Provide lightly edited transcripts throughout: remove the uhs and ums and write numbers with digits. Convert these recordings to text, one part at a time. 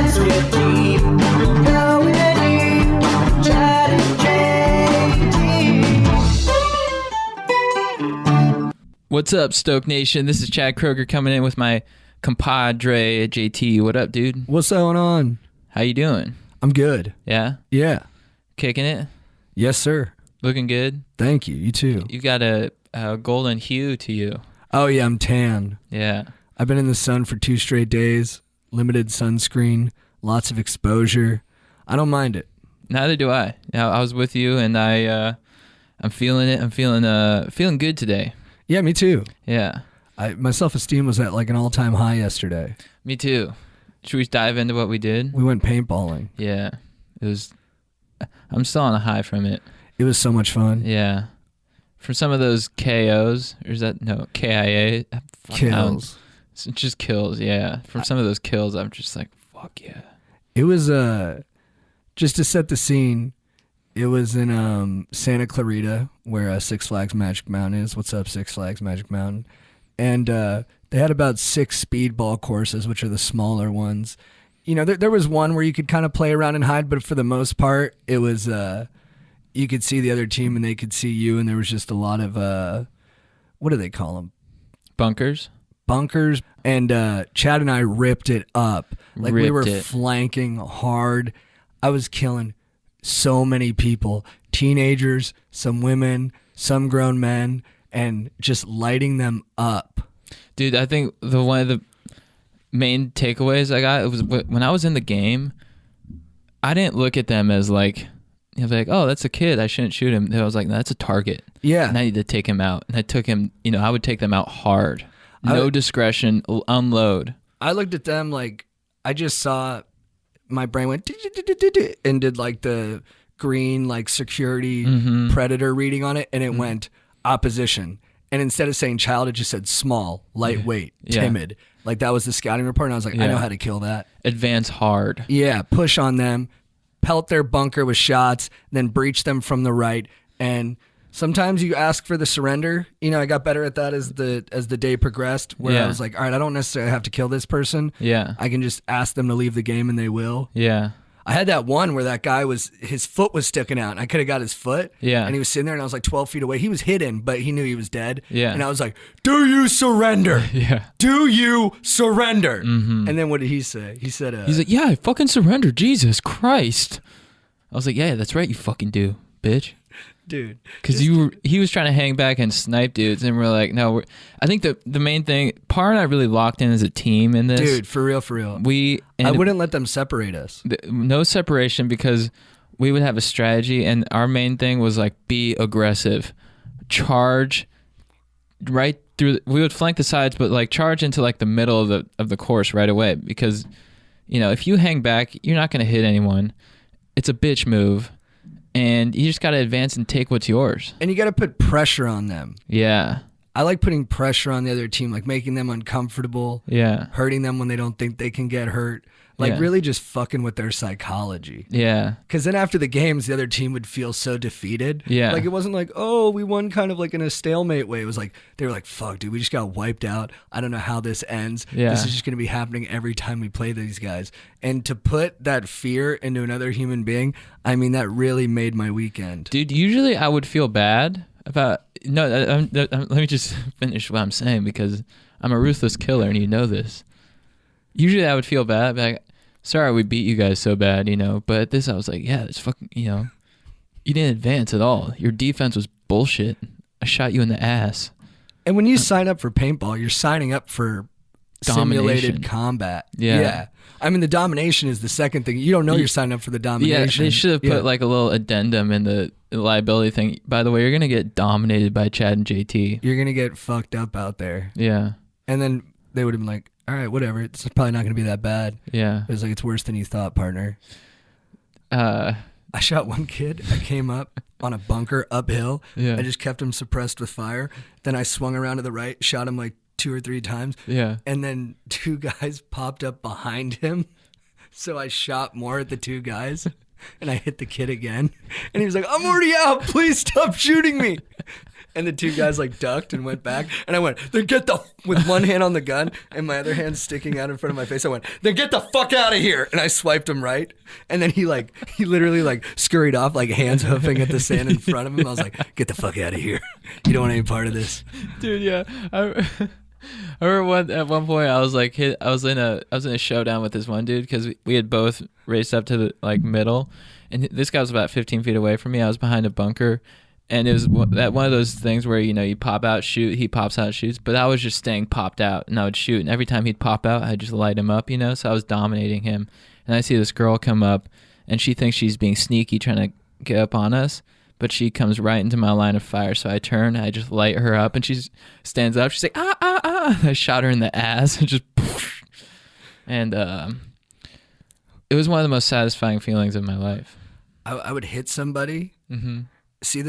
Chats with deep, going deep. Chad and JT. What's up, Stoke Nation? This is Chad Kroger coming in with my compadre JT. What up, dude? What's going on? How you doing? I'm good. Yeah? Yeah. Kicking it? Yes, sir. Looking good? Thank you. You too. You got a golden hue to you. Oh, yeah. I'm tan. Yeah. I've been in the sun for 2 straight days. Limited sunscreen. Lots of exposure. I don't mind it. Neither do I. Now, I was with you, and I'm feeling it. I'm feeling good today. Yeah, me too. Yeah. My self-esteem was at like an all-time high yesterday. Me too. Should we dive into what we did? We went paintballing. Yeah. I'm still on a high from it. It was so much fun. Yeah. From some of those KOs, or is that, no, KIA? Kills. It's just kills, yeah. From some of those kills, I'm just like, fuck yeah. It was, just to set the scene, it was in Santa Clarita, where Six Flags Magic Mountain is. What's up, Six Flags Magic Mountain? And they had about 6 speedball courses, which are the smaller ones. You know, there was one where you could kind of play around and hide, but for the most part, it was you could see the other team and they could see you, and there was just a lot of what do they call them? Bunkers. And Chad and I ripped it up. Like we were flanking hard. I was killing so many people, teenagers, some women, some grown men, and just lighting them up. Dude, I think one of the main takeaways I got, it was when I was in the game, I didn't look at them as like, you know, like, oh, that's a kid, I shouldn't shoot him. I was like, no, that's a target. Yeah. And I need to take him out. And I took him, you know, I would take them out hard. No discretion, unload. I looked at them like, I just saw, my brain went, and did like the green, like security predator reading on it, and it went opposition. And instead of saying child, it just said small, lightweight, timid. Like that was the scouting report, and I was like, I know how to kill that. Advance hard. Yeah, push on them, pelt their bunker with shots, then breach them from the right. And sometimes you ask for the surrender. You know, I got better at that as the day progressed, where I was like, all right, I don't necessarily have to kill this person. Yeah. I can just ask them to leave the game and they will. Yeah. I had that one where that guy his foot was sticking out, and I could have got his foot. Yeah. And he was sitting there, and I was like 12 feet away. He was hidden, but he knew he was dead. Yeah. And I was like, do you surrender? Yeah. Do you surrender? Mm-hmm. And then what did he say? He said, he's like, yeah, I fucking surrender. Jesus Christ. I was like, yeah, that's right. You fucking do, bitch. Dude, because he was trying to hang back and snipe dudes, and we're like, no. I think the main thing, Par and I really locked in as a team in this. Dude, for real. I wouldn't let them separate us. No separation, because we would have a strategy, and our main thing was like, be aggressive, charge right through. We would flank the sides, but like charge into like the middle of the course right away, because you know, if you hang back, you're not going to hit anyone. It's a bitch move. And you just got to advance and take what's yours. And you got to put pressure on them. Yeah. I like putting pressure on the other team, like making them uncomfortable. Yeah. Hurting them when they don't think they can get hurt. Like really just fucking with their psychology. Yeah. Because then after the games, the other team would feel so defeated. Yeah. Like it wasn't like, oh, we won kind of like in a stalemate way. It was like, they were like, fuck, dude, we just got wiped out. I don't know how this ends. Yeah. This is just going to be happening every time we play these guys. And to put that fear into another human being, I mean, that really made my weekend. Dude, usually I would feel bad about, let me just finish what I'm saying, because I'm a ruthless killer and you know this. Usually I would feel bad, like, sorry we beat you guys so bad, you know, but this I was like, yeah, it's fucking, you know, you didn't advance at all. Your defense was bullshit. I shot you in the ass. And when you sign up for paintball, you're signing up for simulated combat. Yeah. I mean, the domination is the second thing. You don't know you're signing up for the domination. Yeah, they should have put like a little addendum in the liability thing. By the way, you're going to get dominated by Chad and JT. You're going to get fucked up out there. Yeah. And then they would have been like, all right, whatever. It's probably not going to be that bad. Yeah. It was like, it's worse than you thought, partner. I shot one kid. I came up on a bunker uphill. Yeah. I just kept him suppressed with fire. Then I swung around to the right, shot him like 2 or 3 times. Yeah. And then 2 guys popped up behind him. So I shot more at the 2 guys. And I hit the kid again. And he was like, I'm already out. Please stop shooting me. And the two guys like ducked and went back. And I went, then get the, with one hand on the gun and my other hand sticking out in front of my face. I went, then get the fuck out of here. And I swiped him right. And then he literally like scurried off, like hands hoofing at the sand in front of him. I was like, get the fuck out of here. You don't want any part of this. Dude, yeah. I remember at one point I was like I was in a showdown with this one dude because we had both raced up to the like middle, and this guy was about 15 feet away from me. I was behind a bunker. And it was one of those things where, you know, you pop out, shoot, he pops out, shoots. But I was just staying popped out, and I would shoot. And every time he'd pop out, I'd just light him up, you know. So I was dominating him. And I see this girl come up, and she thinks she's being sneaky, trying to get up on us. But she comes right into my line of fire. So I turn, I just light her up, and she stands up. She's like, ah, ah, ah. I shot her in the ass, and just poof. And it was one of the most satisfying feelings of my life. I would hit somebody, see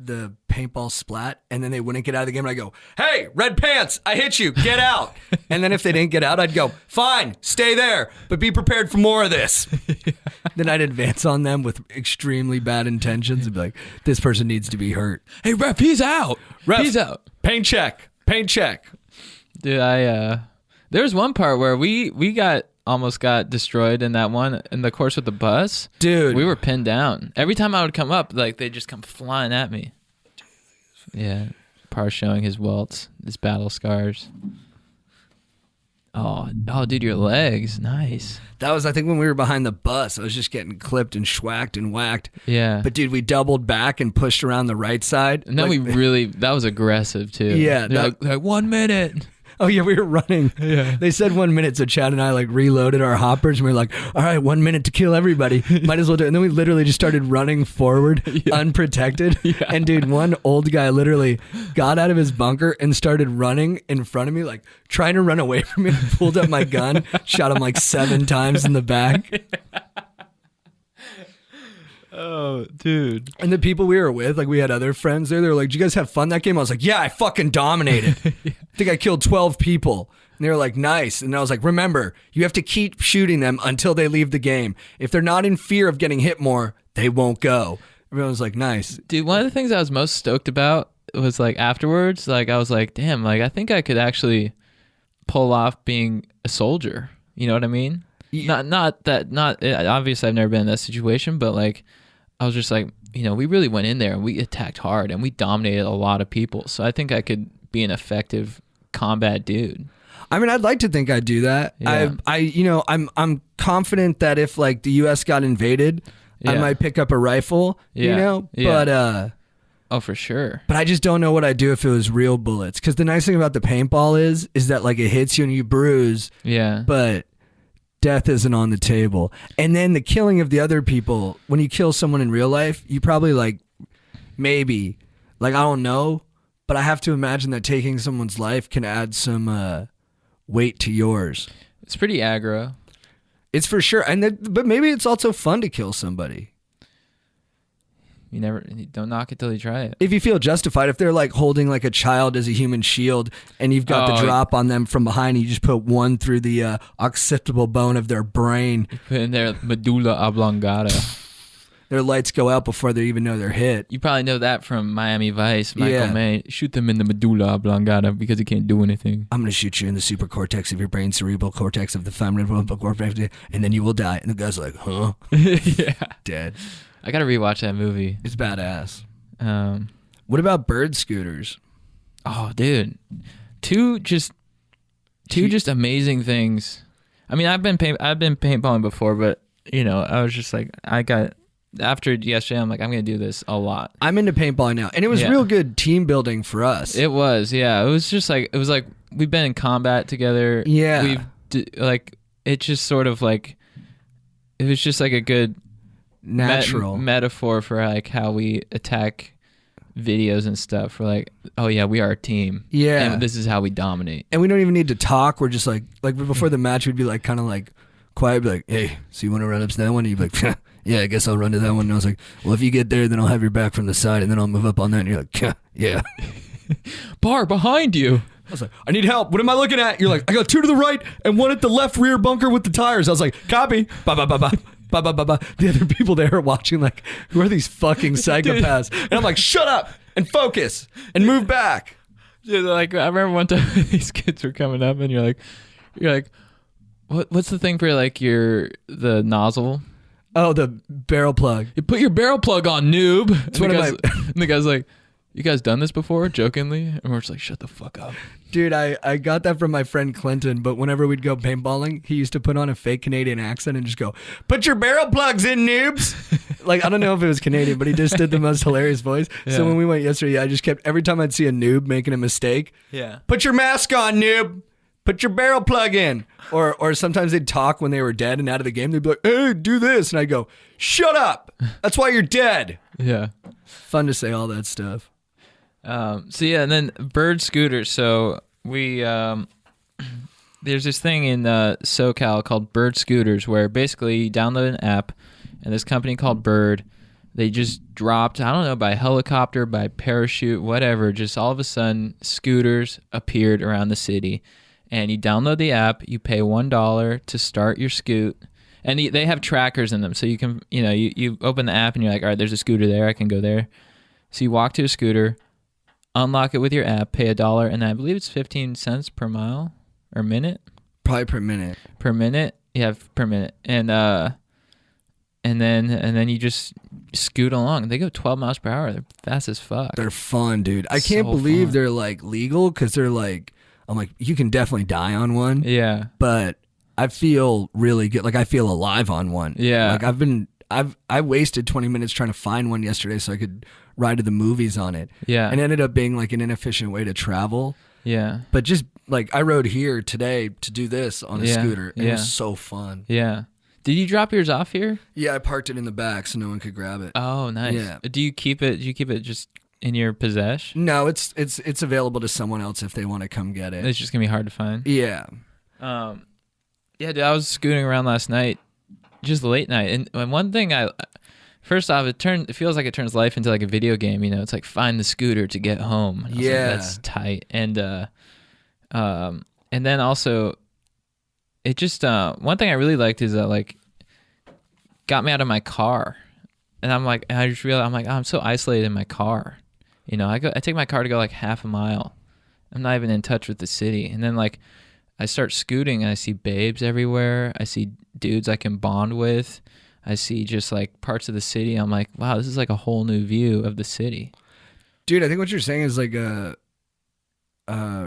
the paintball splat, and then they wouldn't get out of the game, and I go, hey, red pants, I hit you, get out. And then if they didn't get out, I'd go, fine, stay there, but be prepared for more of this. Then I'd advance on them with extremely bad intentions and be like, this person needs to be hurt. Hey, ref, he's out. Ref, he's out. Paint check. Dude, there was one part where we almost got destroyed in that one in the course with the bus. Dude, we were pinned down. Every time I would come up, like they'd just come flying at me. Yeah, Parr showing his welts, his battle scars. Oh, dude, your legs, nice. That was, I think, when we were behind the bus. I was just getting clipped and schwacked and whacked. Yeah. But dude, we doubled back and pushed around the right side. And then that was aggressive too. Yeah. Like 1 minute. Oh yeah, we were running. Yeah. They said 1 minute, so Chad and I like reloaded our hoppers, and we were like, all right, 1 minute to kill everybody. Might as well do it. And then we literally just started running forward, unprotected. Yeah. And dude, one old guy literally got out of his bunker and started running in front of me, like trying to run away from me, and pulled up my gun, shot him like 7 times in the back. Oh, dude. And the people we were with, like we had other friends there, they were like, did you guys have fun that game? I was like, yeah, I fucking dominated. I think I killed 12 people. And they were like, nice. And I was like, remember, you have to keep shooting them until they leave the game. If they're not in fear of getting hit more, they won't go. Everyone was like, nice. Dude, one of the things I was most stoked about was like afterwards, like I was like, damn, like I think I could actually pull off being a soldier. You know what I mean? Yeah. Obviously I've never been in that situation, but like, I was just like, you know, we really went in there and we attacked hard and we dominated a lot of people. So I think I could be an effective combat dude. I mean, I'd like to think I'd do that. Yeah. I'm confident that if like the U.S. got invaded, I might pick up a rifle. You know, but oh, for sure. But I just don't know what I'd do if it was real bullets. Because the nice thing about the paintball is that like it hits you and you bruise. Yeah. But death isn't on the table. And then the killing of the other people, when you kill someone in real life, you probably like, maybe, like, I don't know, but I have to imagine that taking someone's life can add some weight to yours. It's pretty aggro. It's for sure. But maybe it's also fun to kill somebody. You don't knock it till you try it. If you feel justified, if they're like holding like a child as a human shield and you've got the drop on them from behind, and you just put one through the occipital bone of their brain. You put in their medulla oblongata. Their lights go out before they even know they're hit. You probably know that from Miami Vice. Michael May. Shoot them in the medulla oblongata because he can't do anything. I'm going to shoot you in the super cortex of your brain, cerebral cortex of the femoral cortex, and then you will die. And the guy's like, huh? Yeah. Dead. I gotta rewatch that movie. It's badass. What about bird scooters? Oh, dude, two just amazing things. I mean, I've been paintballing before, but you know, I was just like, after yesterday, I'm like, I'm gonna do this a lot. I'm into paintballing now, and it was real good team building for us. It was, yeah. It was like we've been in combat together. Yeah, it just sort of like it was just like a good natural metaphor for like how we attack videos and stuff. We're like, oh yeah, we are a team. Yeah, and this is how we dominate. And we don't even need to talk. We're just like before the match, we'd be like kind of like quiet, be like, hey, so you want to run up to that one? And you'd be like, yeah, I guess I'll run to that one. And I was like, well, if you get there, then I'll have your back from the side, and then I'll move up on that. And you're like, yeah. Bar behind you. I was like, I need help. What am I looking at? You're like, I got 2 to the right and 1 at the left rear bunker with the tires. I was like, copy. Bye. Bah, bah, bah, bah. The other people there are watching like, who are these fucking psychopaths? And I'm like, shut up and focus and move back. Dude, like I remember one time these kids were coming up, and you're like, what's the thing for like the nozzle? Oh, the barrel plug. You put your barrel plug on, noob. And the guy's like, you guys done this before? Jokingly. And we're just like, shut the fuck up. Dude, I got that from my friend Clinton, but whenever we'd go paintballing, he used to put on a fake Canadian accent and just go, put your barrel plugs in, noobs. Like, I don't know if it was Canadian, but he just did the most hilarious voice. Yeah. So when we went yesterday, I just kept, every time I'd see a noob making a mistake, Yeah. put your mask on, noob. Put your barrel plug in. Or sometimes they'd talk when they were dead and out of the game. They'd be like, hey, do this. And I'd go, shut up. That's why you're dead. Yeah. Fun to say all that stuff. So yeah, and then bird scooters. So we there's this thing in SoCal called Bird Scooters, where basically you download an app, and this company called Bird, they just dropped, I don't know, by helicopter, by parachute, whatever, just all of a sudden scooters appeared around the city, and you download the app, you pay $1 to start your scoot. And they have trackers in them, so you can, you open the app and you're like, all right, there's a scooter there, I can go there. So you walk to a scooter, unlock it with your app, pay $1, and I believe it's 15 cents per mile or minute. Probably per minute. Per minute, yeah, per minute, and then you just scoot along. They go 12 miles per hour. They're fast as fuck. They're fun, dude. I can't So believe fun. they're like legal, because they're like, I'm like, you can definitely die on one. Yeah, But I feel really good. Like, I feel alive on one. Yeah. Like I wasted 20 minutes trying to find one yesterday so I could ride to the movies on it. Yeah. And it ended up being like an inefficient way to travel. yeah, But just like, I rode here today to do this on a Yeah, scooter. And yeah. It was so fun. yeah. Did you drop yours off here? Yeah, I parked it in the back so no one could grab it. Oh, nice. Yeah. Do you keep it just in your possession? No, it's available to someone else if they want to come get it. It's just gonna be hard to find. Yeah. Yeah, dude, I was scooting around last night, just late night, and one thing first off, it feels like it turns life into like a video game. It's like find the scooter to get home. And I was like, Yeah. that's tight. And then also, it just one thing I really liked is that like got me out of my car, and I just realized oh, I'm so isolated in my car. I take my car to go like half a mile. I'm not even in touch with the city, and then like I start scooting and I see babes everywhere. I see dudes I can bond with. I see just like parts of the city. I'm like, wow, this is like a whole new view of the city. Dude, I think what you're saying is like a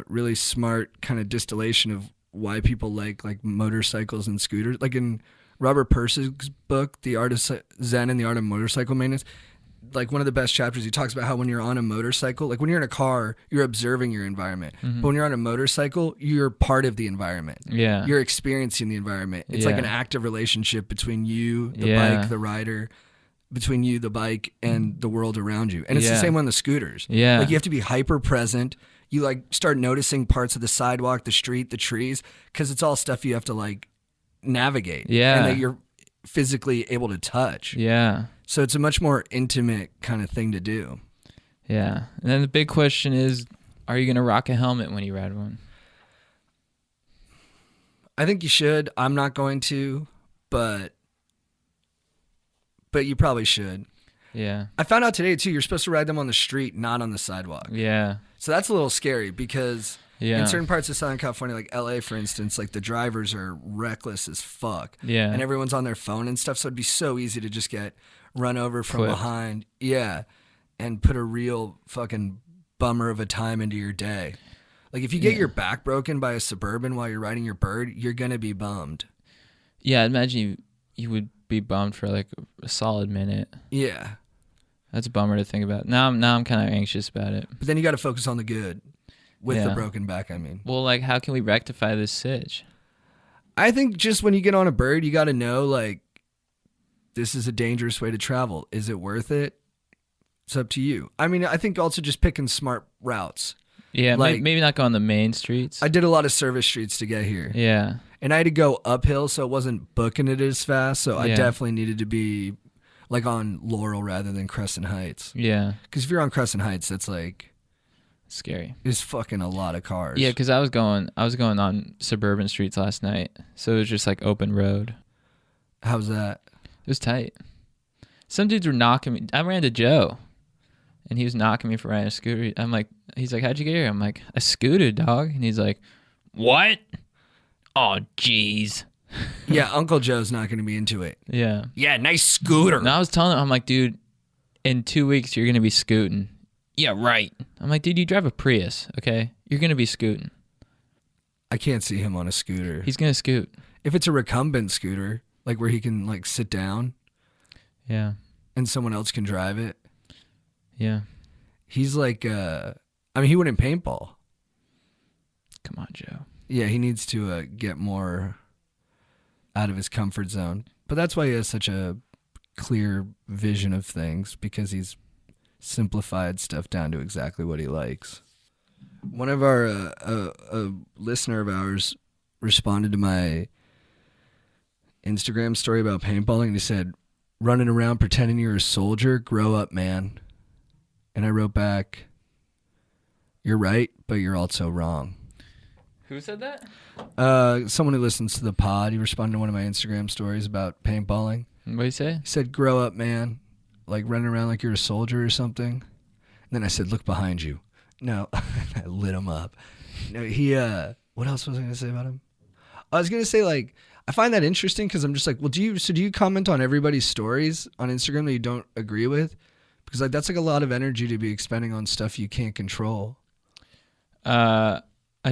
really smart kind of distillation of why people like motorcycles and scooters. Like in Robert Purce's book, The Art of Zen and the Art of Motorcycle Maintenance, like one of the best chapters, he talks about how when you're on a motorcycle, like when you're in a car, you're observing your environment. But when you're on a motorcycle, you're part of the environment. Yeah. You're experiencing the environment. It's like Yeah. an active relationship between you, the Yeah. bike, the rider, between you, the bike, and the world around you. And it's the Yeah. same on the scooters. Yeah. Like you have to be hyper present. You like start noticing parts of the sidewalk, the street, the trees, because it's all stuff you have to like navigate. Yeah. And that you're physically able to touch. Yeah. So it's a much more intimate kind of thing to do. Yeah. And then the big question is, are you going to rock a helmet when you ride one? I think you should. I'm not going to, but you probably should. Yeah. I found out today too, you're supposed to ride them on the street, not on the sidewalk. Yeah. So that's a little scary because Yeah. in certain parts of Southern California, like LA, for instance, like the drivers are reckless as fuck. Yeah. And everyone's on their phone and stuff. So it'd be so easy to just get run over from Clipped. behind. Yeah. And put a real fucking bummer of a time into your day. Like if you get your back broken by a Suburban while you're riding your bird, you're going to be bummed. Yeah. Imagine you would be bummed for like a solid minute. Yeah. That's a bummer to think about. Now I'm kind of anxious about it. But then you got to focus on the good with the Yeah. broken back, I mean. Well, like, how can we rectify this sitch? I think just when you get on a bird, you got to know, like, this is a dangerous way to travel. Is it worth it? It's up to you. I mean, I think also just picking smart routes. Yeah, Like- maybe not go on the main streets. I did a lot of service streets to get here. Yeah. And I had to go uphill, so it wasn't booking it as fast. So I Yeah. definitely needed to be, like, on Laurel rather than Crescent Heights. Yeah. Because if you're on Crescent Heights, that's, like, Scary. it's fucking a lot of cars. Yeah, because I was going on suburban streets last night, so it was just like open road. How's that? It was tight. Some dudes were knocking me. I ran to Joe, and he was knocking me for riding a scooter. I'm like, he's like, how'd you get here? I'm like, I scooted, dog. And he's like, what? Oh, jeez. Yeah, Uncle Joe's not going to be into it. Yeah. Yeah, nice scooter. And I was telling him, I'm like, dude, in 2 weeks, you're going to be scooting. Yeah, right. I'm like, dude, you drive a Prius, okay? You're going to be scooting. I can't see him on a scooter. He's going to scoot. If it's a recumbent scooter, like where he can like sit down. Yeah. And someone else can drive it. Yeah. He's like, he wouldn't paintball. Come on, Joe. Yeah, he needs to get more out of his comfort zone. But that's why he has such a clear vision of things, because he's simplified stuff down to exactly what he likes. One of our, a listener of ours responded to my Instagram story about paintballing, and he said, running around pretending you're a soldier, grow up, man. And I wrote back, you're right, but you're also wrong. Who said that? Someone who listens to the pod. He responded to one of my Instagram stories about paintballing. What did he say? He said, grow up, man. Like running around like you're a soldier or something. And then I said, look behind you. No, I lit him up. No, he, what else was I going to say about him? I was going to say, like, I find that interesting because I'm just like, well, do you comment on everybody's stories on Instagram that you don't agree with? Because like that's like a lot of energy to be expending on stuff you can't control. I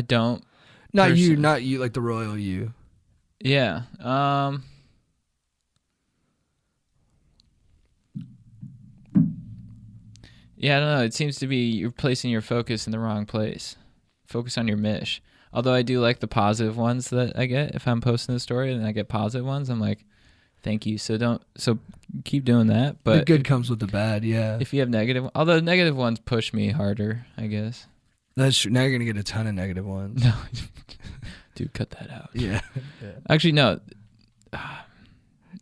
don't. Not you, like the royal you. Yeah. Yeah, I don't know. It seems to be you're placing your focus in the wrong place. Focus on your mish. Although I do like the positive ones that I get. If I'm posting the story and I get positive ones, I'm like, thank you. So keep doing that. But the good comes with the bad, yeah. If you have negative, although negative ones push me harder, I guess. That's true. Now you're gonna get a ton of negative ones. No, dude, cut that out. Yeah. Actually, no.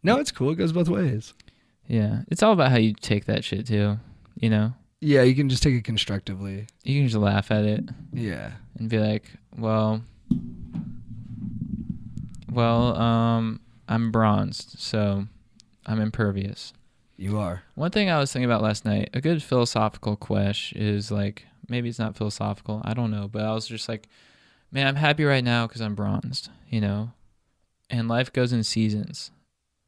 No, it's cool. It goes both ways. Yeah, it's all about how you take that shit too. You know. Yeah, you can just take it constructively. You can just laugh at it. Yeah. And be like, well, I'm bronzed, so I'm impervious. You are. One thing I was thinking about last night, a good philosophical question is like, maybe it's not philosophical, I don't know, but I was just like, man, I'm happy right now because I'm bronzed, you know? And life goes in seasons.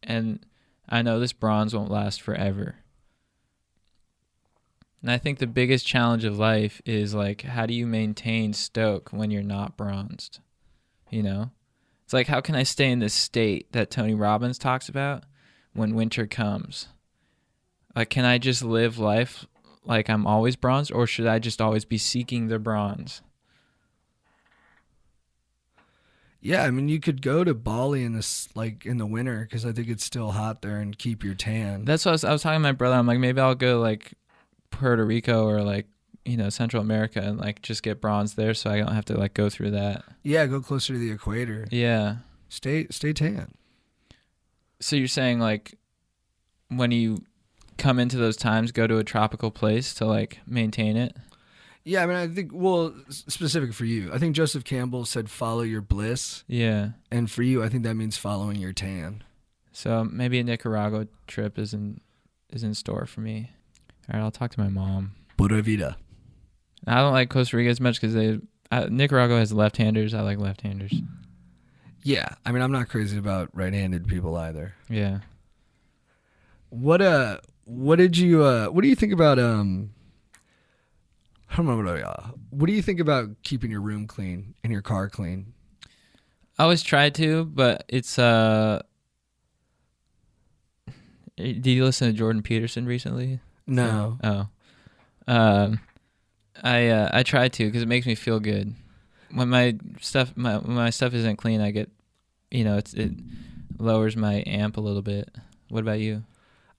And I know this bronze won't last forever. And I think the biggest challenge of life is like, how do you maintain stoke when you're not bronzed? You know? It's like, how can I stay in this state that Tony Robbins talks about when winter comes? Like, can I just live life like I'm always bronzed, or should I just always be seeking the bronze? Yeah, I mean, you could go to Bali in this, like in the winter, because I think it's still hot there, and keep your tan. That's what I was talking to my brother. I'm like, maybe I'll go like Puerto Rico or like, you know, Central America and like just get bronze there, so I don't have to like go through that. Yeah, go closer to the equator. Yeah. Stay tan. So you're saying like when you come into those times, go to a tropical place to like maintain it? Yeah, I mean, I think, well, specific for you, I think Joseph Campbell said follow your bliss. Yeah. And for you, I think that means following your tan. So maybe a Nicaragua trip is in store for me. All right, I'll talk to my mom. Pura vida. I don't like Costa Rica as much because Nicaragua has left-handers. I like left-handers. Yeah, I mean, I'm not crazy about right-handed people either. Yeah. What do you think about what do you think about keeping your room clean and your car clean? I always try to, but it's did you listen to Jordan Peterson recently? No. Oh. I try to because it makes me feel good. When my stuff isn't clean, I get, you know, it lowers my amp a little bit. What about you?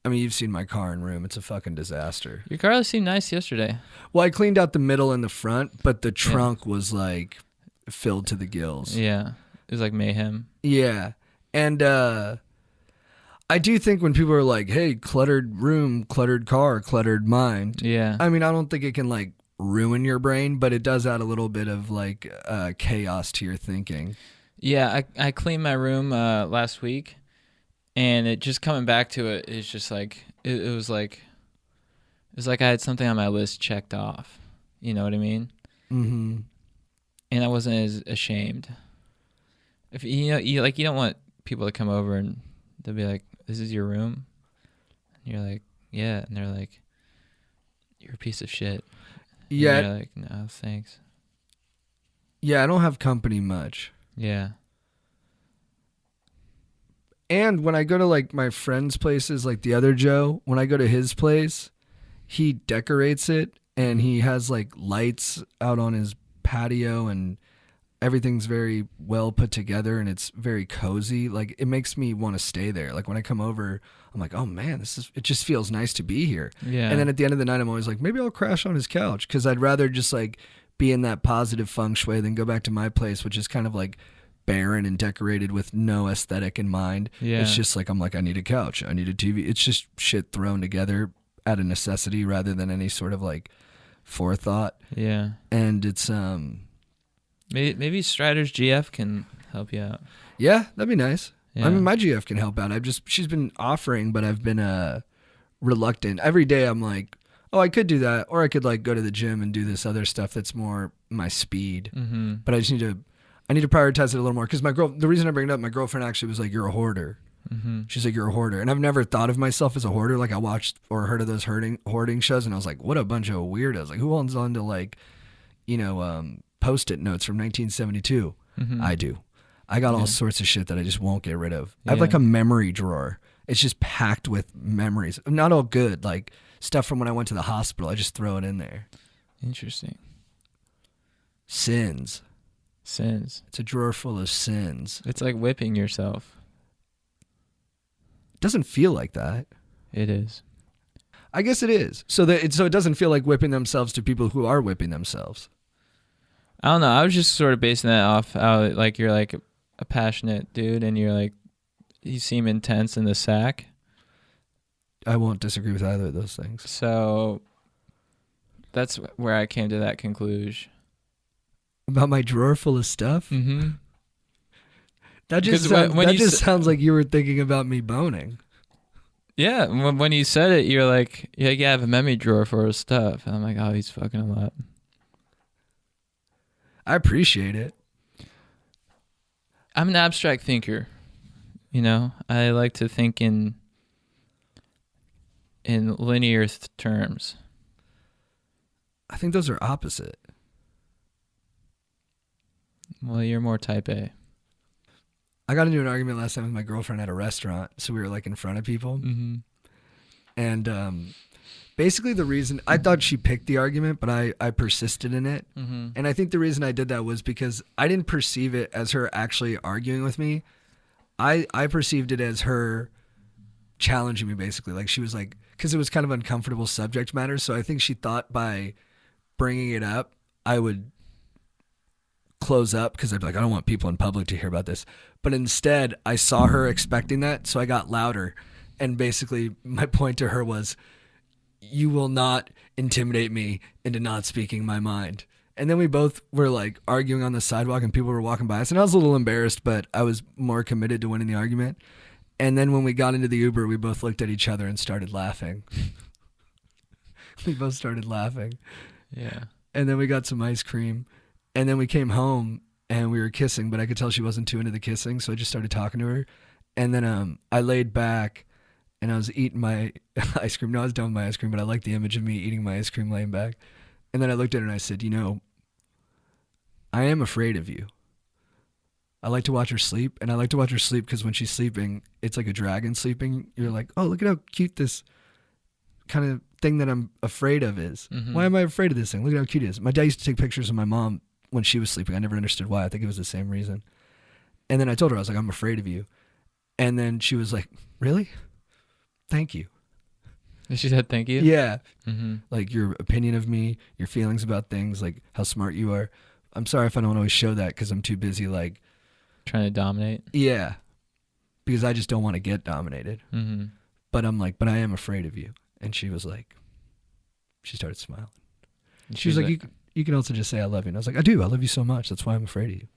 I mean, you've seen my car and room. It's a fucking disaster. Your car seemed nice yesterday. Well, I cleaned out the middle and the front, but the trunk was like filled to the gills. Yeah. It was like mayhem. Yeah. And I do think when people are like, hey, cluttered room, cluttered car, cluttered mind. Yeah. I mean, I don't think it can like ruin your brain, but it does add a little bit of like chaos to your thinking. Yeah. I cleaned my room last week, And it just coming back to it is just like it was like I had something on my list checked off. You know what I mean? Mm-hmm. And I wasn't as ashamed. If you don't want people to come over and they'll be like, "This is your room," and you're like, "Yeah," and they're like, "You're a piece of shit." And Yeah. you're like, "No, thanks." Yeah, I don't have company much. Yeah. And when I go to like my friends' places, like the other Joe, when I go to his place, he decorates it and he has like lights out on his patio and everything's very well put together and it's very cozy. Like it makes me want to stay there. Like when I come over, I'm like, oh man, it just feels nice to be here. Yeah. And then at the end of the night, I'm always like, maybe I'll crash on his couch because I'd rather just like be in that positive feng shui than go back to my place, which is kind of like barren and decorated with no aesthetic in mind. Yeah. It's just like, I'm like, I need a couch, I need a TV. It's just shit thrown together out of necessity rather than any sort of like forethought. Yeah. And it's Maybe Strider's GF can help you out. yeah, that'd be nice. Yeah. I mean, my GF can help out. She's been offering, but I've been reluctant. Every day I'm like, oh, I could do that, or I could like go to the gym and do this other stuff that's more my speed. Mm-hmm. But I need to prioritize it a little more because the reason I bring it up, my girlfriend actually was like, "You're a hoarder." Mm-hmm. She's like, "You're a hoarder," and I've never thought of myself as a hoarder. Like I watched or heard of those hoarding shows, and I was like, "What a bunch of weirdos!" Like who owns on to like, Post-it notes from 1972? Mm-hmm. I do. I got all sorts of shit that I just won't get rid of. I have like a memory drawer. It's just packed with memories. Not all good, like stuff from when I went to the hospital. I just throw it in there. Interesting. Sins. Sins. It's a drawer full of sins. It's like whipping yourself. It doesn't feel like that. It is. I guess it is. So it doesn't feel like whipping themselves to people who are whipping themselves. I don't know. I was just sort of basing that off how like you're like a passionate dude and you're like you seem intense in the sack. I won't disagree with either of those things. So that's where I came to that conclusion. About my drawer full of stuff? Mm-hmm. That just sounds like you were thinking about me boning. Yeah, when you said it, you're like, yeah, I have a memory drawer for his stuff. And I'm like, oh, he's fucking him up. I appreciate it. I'm an abstract thinker. You know, I like to think in linear terms. I think those are opposite. Well, you're more type A. I got into an argument last time with my girlfriend at a restaurant. So we were like in front of people. Mm-hmm. And basically the reason, I thought she picked the argument, but I persisted in it. Mm-hmm. And I think the reason I did that was because I didn't perceive it as her actually arguing with me. I perceived it as her challenging me, basically. Like she was like, because it was kind of uncomfortable subject matter. So I think she thought by bringing it up, I would close up because I'd be like, I don't want people in public to hear about this. But instead, I saw her expecting that, so I got louder. And basically, my point to her was, you will not intimidate me into not speaking my mind. And then we both were like arguing on the sidewalk and people were walking by us. And I was a little embarrassed, but I was more committed to winning the argument. And then when we got into the Uber, we both looked at each other and started laughing. We both started laughing. Yeah. And then we got some ice cream. And then we came home and we were kissing, but I could tell she wasn't too into the kissing. So I just started talking to her. And then I laid back and I was eating my ice cream. No, I was done with my ice cream, but I liked the image of me eating my ice cream laying back. And then I looked at her and I said, I am afraid of you. I like to watch her sleep, and I like to watch her sleep because when she's sleeping, it's like a dragon sleeping. You're like, oh, look at how cute this kind of thing that I'm afraid of is. Mm-hmm. Why am I afraid of this thing? Look at how cute it is. My dad used to take pictures of my mom when she was sleeping. I never understood why. I think it was the same reason. And then I told her, I was like, I'm afraid of you. And then she was like, really? Thank you. She said thank you? Yeah. Mm-hmm. Like your opinion of me, your feelings about things, like how smart you are. I'm sorry if I don't always show that because I'm too busy like trying to dominate. Yeah. Because I just don't want to get dominated. Mm-hmm. But I'm like, but I am afraid of you. And she was like, she started smiling. She was like, you can also just say I love you. And I was like, I do. I love you so much. That's why I'm afraid of you.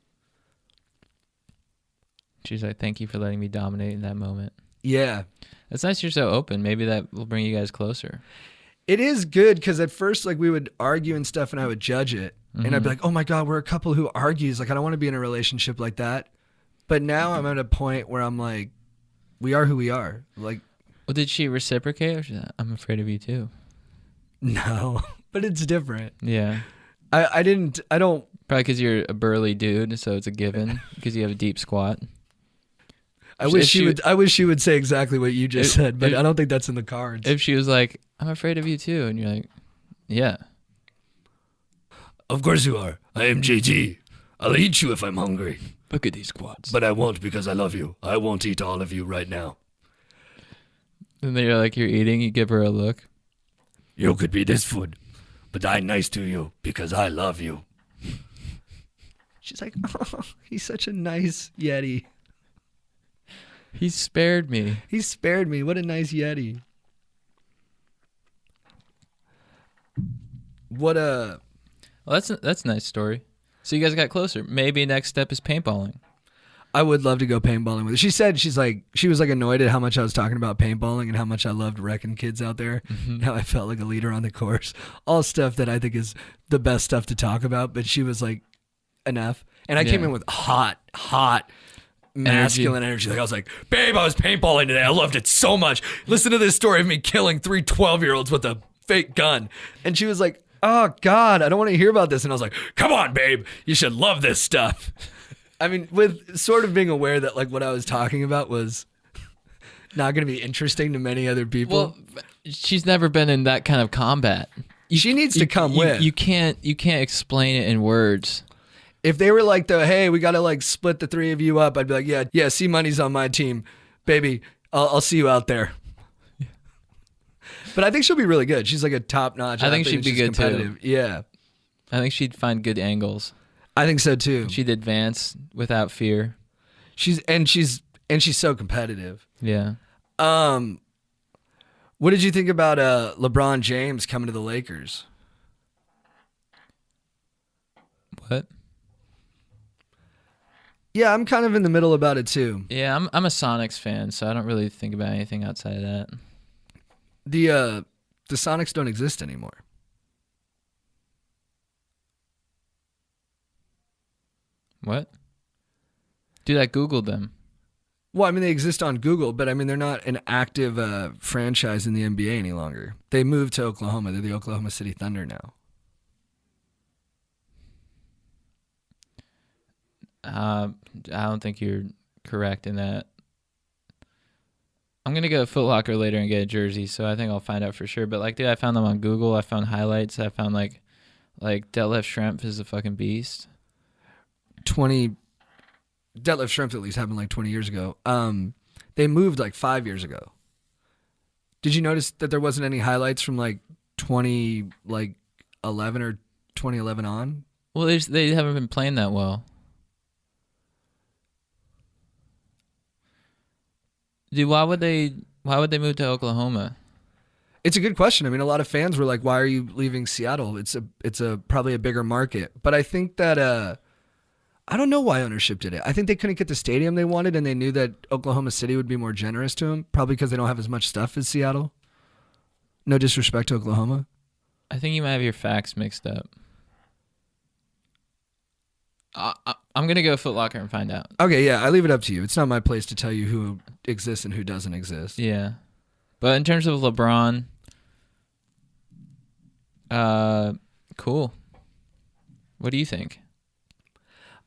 She's like, thank you for letting me dominate in that moment. Yeah. It's nice you're so open. Maybe that will bring you guys closer. It is good because at first, like, we would argue and stuff and I would judge it. And I'd be like, oh my God, we're a couple who argues. Like, I don't want to be in a relationship like that. But now I'm at a point where I'm like, we are who we are. Like, well, did she reciprocate or she's like, I'm afraid of you too? no, but it's different. Yeah. I don't. Probably because you're a burly dude, so it's a given because you have a deep squat. I wish she would say exactly what you just said, but I don't think that's in the cards. If she was like, I'm afraid of you too, and you're like, yeah. Of course you are. I am JG. I'll eat you if I'm hungry. Look at these squats. But I won't because I love you. I won't eat all of you right now. And then you're eating, you give her a look. You could be this food, but I'm nice to you because I love you. She's like, oh, he's such a nice Yeti. He spared me. He spared me. What a nice Yeti. Well, that's a nice story. So you guys got closer. Maybe next step is paintballing. I would love to go paintballing with her. She said she was like annoyed at how much I was talking about paintballing and how much I loved wrecking kids out there. And how I felt like a leader on the course. All stuff that I think is the best stuff to talk about. But she was like, enough. And I came in with hot masculine energy. Like, I was like, babe, I was paintballing today. I loved it so much. Listen to this story of me killing 3 12-year-olds with a fake gun. And she was like, oh God, I don't want to hear about this. And I was like, come on, babe, you should love this stuff. I mean, with sort of being aware that like what I was talking about was not going to be interesting to many other people. Well, she's never been in that kind of combat. She needs to come with. You can't explain it in words. If they were like, hey, we got to like split the 3 of you up, I'd be like, yeah, C Money's on my team. Baby, I'll see you out there. But I think she'll be really good. She's like a top-notch. I think she'd be good too. Yeah. I think she'd find good angles. I think so too. She'd advance without fear. She's so competitive. Yeah. What did you think about LeBron James coming to the Lakers? What? Yeah, I'm kind of in the middle about it too. Yeah, I'm a Sonics fan, so I don't really think about anything outside of that. The Sonics don't exist anymore. What? Dude, I Googled them. Well, I mean, they exist on Google, but I mean, they're not an active franchise in the NBA any longer. They moved to Oklahoma. They're the Oklahoma City Thunder now. I don't think you're correct in that. I'm going to go to Foot Locker later and get a jersey, so I think I'll find out for sure. But, like, dude, I found them on Google. I found highlights. I found, like Detlef Schrempf is a fucking beast. Detlef Schrempf at least happened like 20 years ago. They moved like 5 years ago. Did you notice that there wasn't any highlights from like 2011 or 2011 on? Well, they haven't been playing that well. Dude, why would they move to Oklahoma? It's a good question. I mean, a lot of fans were like, "Why are you leaving Seattle? It's probably a bigger market." But I think that I don't know why ownership did it. I think they couldn't get the stadium they wanted, and they knew that Oklahoma City would be more generous to them, probably because they don't have as much stuff as Seattle. No disrespect to Oklahoma. I think you might have your facts mixed up. I'm going to go Foot Locker and find out. Okay, yeah, I leave it up to you. It's not my place to tell you who exists and who doesn't exist. Yeah. But in terms of LeBron, cool. What do you think?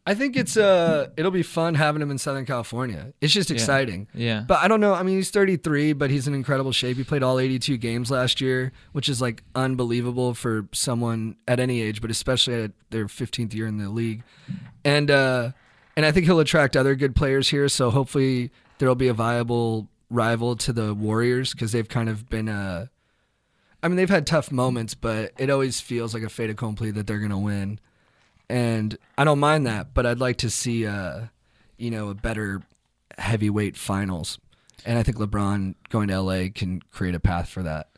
I think it'll be fun having him in Southern California. It's just exciting. Yeah. But I don't know. I mean, he's 33, but he's in incredible shape. He played all 82 games last year, which is like unbelievable for someone at any age, but especially at their 15th year in the league. And I think he'll attract other good players here. So hopefully there'll be a viable rival to the Warriors because they've kind of been I mean, they've had tough moments, but it always feels like a fait accompli that they're going to win. And I don't mind that, but I'd like to see, a better heavyweight finals. And I think LeBron going to LA can create a path for that.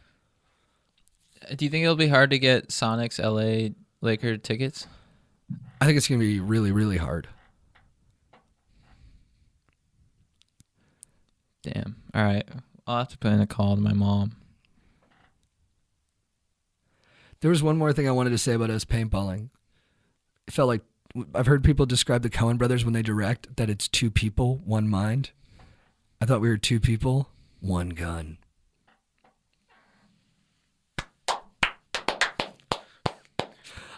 Do you think it'll be hard to get Sonics LA Laker tickets? I think it's going to be really, really hard. Damn. All right. I'll have to put in a call to my mom. There was one more thing I wanted to say about us paintballing. It felt like I've heard people describe the Coen brothers when they direct that it's two people, one mind. I thought we were two people, one gun.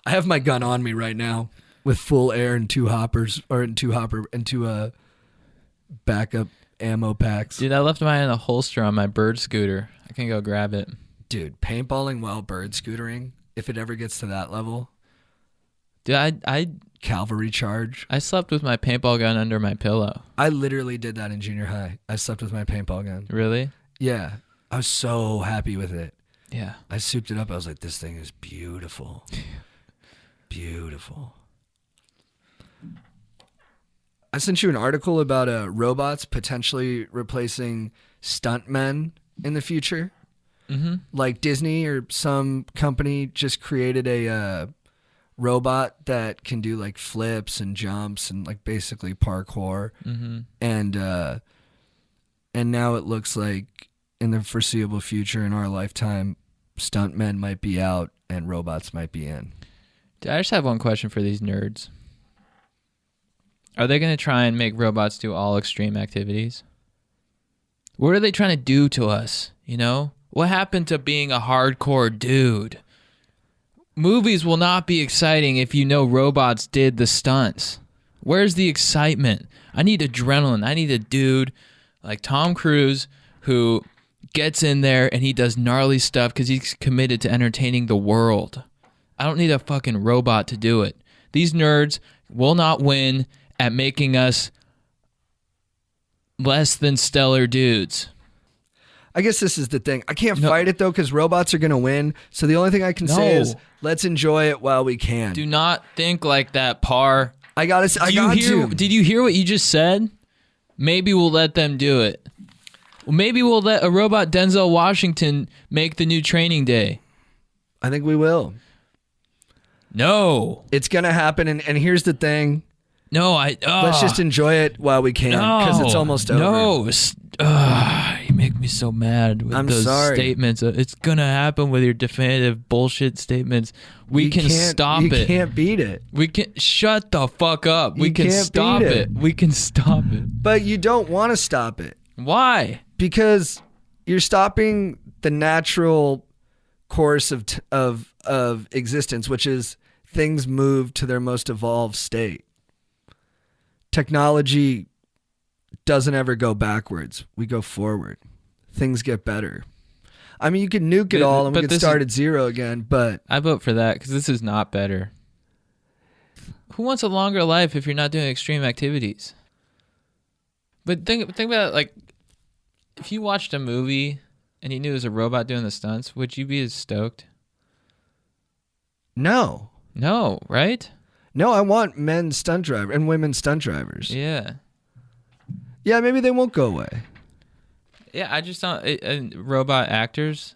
I have my gun on me right now with full air and two backup ammo packs. Dude, I left mine in a holster on my bird scooter. I can go grab it. Dude, paintballing while bird scootering, if it ever gets to that level. Dude, I Cavalry charge. I slept with my paintball gun under my pillow. I literally did that in junior high. I slept with my paintball gun. Really? Yeah. I was so happy with it. Yeah. I souped it up. I was like, this thing is beautiful. Beautiful. I sent you an article about robots potentially replacing stuntmen in the future. Mm-hmm. Like Disney or some company just created a robot that can do like flips and jumps and like basically parkour. Mm-hmm. And now it looks like in the foreseeable future in our lifetime, stuntmen might be out and robots might be in. Dude, I just have one question for these nerds. Are they going to try and make robots do all extreme activities? What are they trying to do to us, you know? What happened to being a hardcore dude? Movies will not be exciting if you know robots did the stunts. Where's the excitement? I need adrenaline. I need a dude like Tom Cruise who gets in there and he does gnarly stuff because he's committed to entertaining the world. I don't need a fucking robot to do it. These nerds will not win at making us less than stellar dudes. I guess this is the thing. I can't fight it though because robots are going to win. So the only thing I can say is let's enjoy it while we can. Do not think like that, Par. I got to. Did you hear what you just said? Maybe we'll let them do it. Maybe we'll let a robot Denzel Washington make the new Training Day. I think we will. No. It's going to happen. And here's the thing. No, let's just enjoy it while we can because it's almost over. No. You make me so mad with those statements. It's going to happen with your definitive bullshit statements. We can stop it. You can't beat it. We can shut the fuck up. We can stop it. We can stop it. But you don't want to stop it. Why? Because you're stopping the natural course of existence, which is things move to their most evolved state. Technology doesn't ever go backwards. We go forward. Things get better. I mean, you can nuke it all and we can start at zero again, but... I vote for that because this is not better. Who wants a longer life if you're not doing extreme activities? But think about it, like, if you watched a movie and you knew it was a robot doing the stunts, would you be as stoked? No. No, right? No, I want men stunt drivers and women stunt drivers. Yeah. Yeah, maybe they won't go away. Yeah, I just don't. Robot actors.